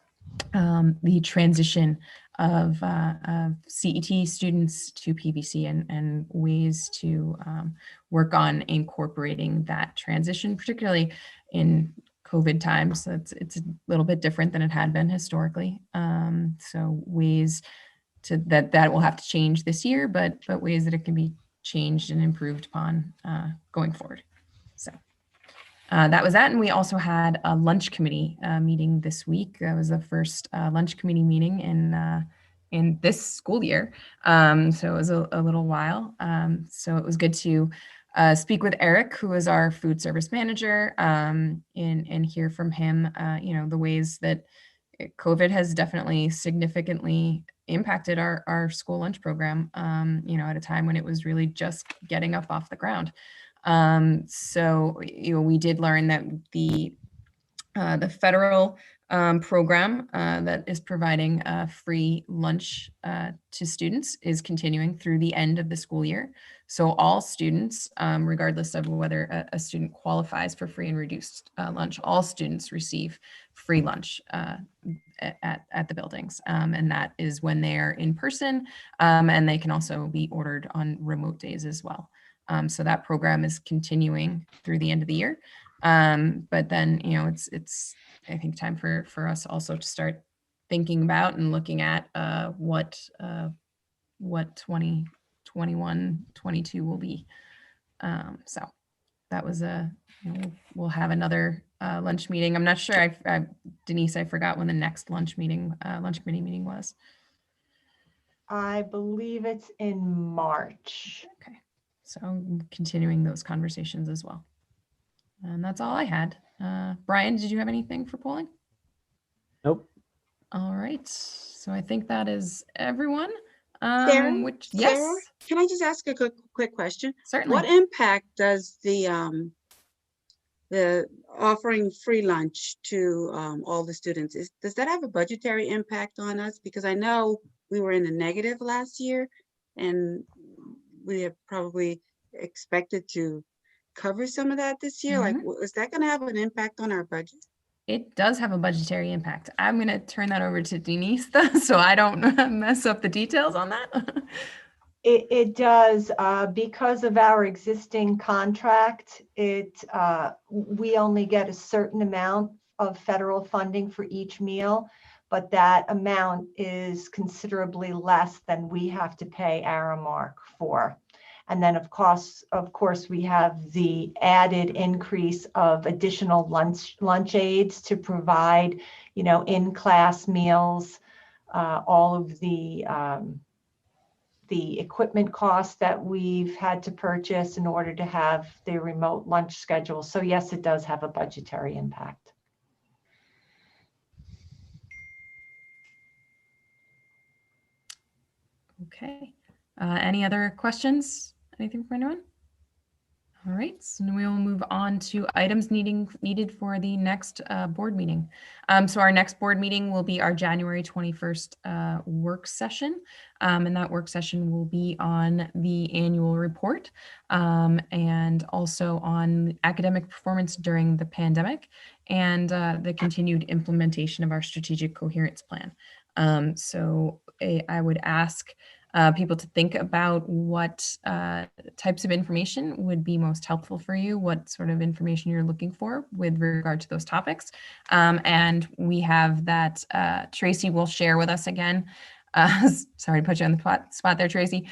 the transition CET students to PVC and ways to work on incorporating that transition, particularly in COVID times. So it's a little bit different than it had been historically. So ways to that will have to change this year, but ways that it can be changed and improved upon going forward. So that was that. And we also had a lunch committee meeting this week. That was the first lunch committee meeting in this school year. So it was a little while. So it was good to speak with Eric, who is our food service manager, and hear from him, the ways that COVID has definitely significantly impacted our school lunch program, at a time when it was really just getting up off the ground. So we did learn that the federal program that is providing free lunch to students is continuing through the end of the school year. So all students, regardless of whether a student qualifies for free and reduced lunch, all students receive free lunch at the buildings. And that is when they are in person, and they can also be ordered on remote days as well. So that program is continuing through the end of the year. But then, it's I think time for us also to start thinking about and looking at what 2021-22 will be. So that was we'll have another lunch meeting. I'm not sure. Denise, I forgot when the next lunch committee meeting was. I believe it's in March. Okay. So continuing those conversations as well. And that's all I had. Brian, did you have anything for polling? Nope. All right. So I think that is everyone. Sarah, Yes, Sarah, can I just ask a quick question? certainly. What impact does the offering free lunch to all the students, does that have a budgetary impact on us? Because I know we were in the negative last year, and we have probably expected to cover some of that this year. Like, is that going to have an impact on our budget? It does have a budgetary impact. I'm going to turn that over to Denise, though, so I don't mess up the details on that. It does, because of our existing contract. We only get a certain amount of federal funding for each meal, but that amount is considerably less than we have to pay Aramark for. And then of course, we have the added increase of additional lunch aids to provide, in-class meals, all of the equipment costs that we've had to purchase in order to have the remote lunch schedule. So yes, it does have a budgetary impact. Okay. Any other questions? Anything from anyone? All right, so we will move on to items needed for the next board meeting. So our next board meeting will be our January 21st work session. And that work session will be on the annual report and also on academic performance during the pandemic and the continued implementation of our strategic coherence plan. So I would ask people to think about what types of information would be most helpful for you, what sort of information you're looking for with regard to those topics. And we have that Tracy will share with us again. Sorry to put you on the spot there, Tracy.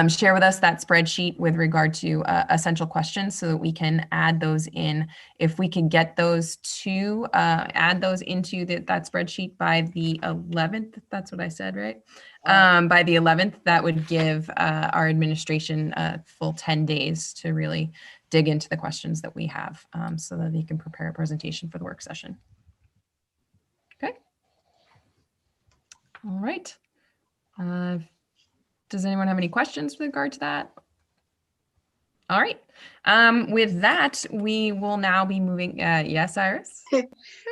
Share with us that spreadsheet with regard to essential questions so that we can add those in. If we can get those to add those into that spreadsheet by the 11th, that's what I said, right? By the 11th, that would give our administration a full 10 days to really dig into the questions that we have so that they can prepare a presentation for the work session. Okay. All right. Does anyone have any questions with regard to that? All right. With that, we will now be moving. Yes, Iris?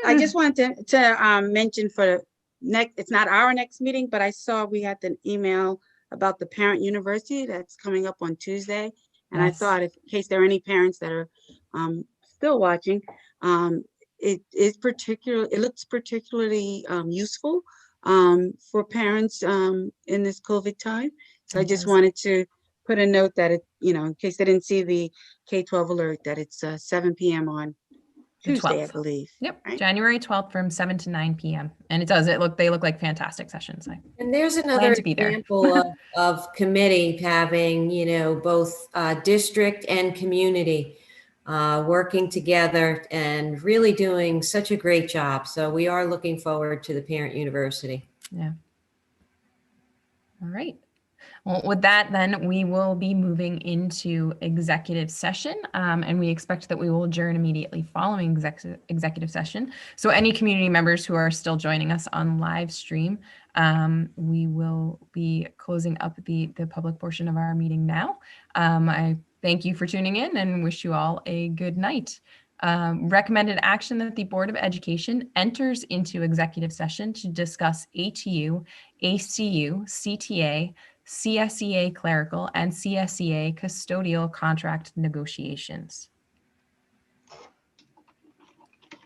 I just wanted to mention for next, it's not our next meeting, but I saw we had an email about the parent university that's coming up on Tuesday. And Yes. I thought, in case there are any parents that are still watching, it looks particularly useful. for parents in this COVID time. So I just Fantastic. wanted to put a note that it, in case they didn't see the K-12 alert, that it's 7 p.m. on The Tuesday, I 12th. believe. Yep, Right. January 12th from 7 to 9 p.m. And they look like fantastic sessions. And there's another to be there. example of committee having, both district and community working together and really doing such a great job. So we are looking forward to the parent university. Yeah. All right. Well, with that, then we will be moving into executive session, and we expect that we will adjourn immediately following executive session. So any community members who are still joining us on live stream, we will be closing up the public portion of our meeting now. I thank you for tuning in and wish you all a good night. Recommended action that the Board of Education enters into executive session to discuss ATU, ACU, CTA, CSEA clerical, and CSEA custodial contract negotiations.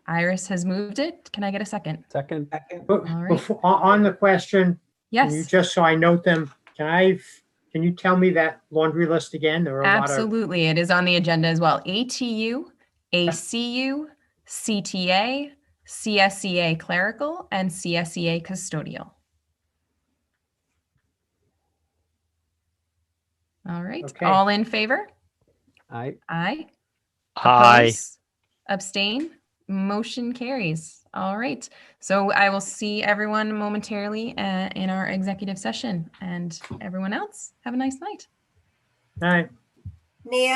Iris has moved it. Can I get a second? Second. All right. Before, on the question, can you Yes, just so I note them, can you tell me that laundry list again? There are a lot of. absolutely. It is on the agenda as well. ATU, ACU, CTA, CSEA clerical, and CSEA custodial. All right. Okay. All in favor? Aye. Aye. Hi. Oppose? Abstain? Motion carries. All right. So I will see everyone momentarily in our executive session, and everyone else have a nice night. All right. Neil?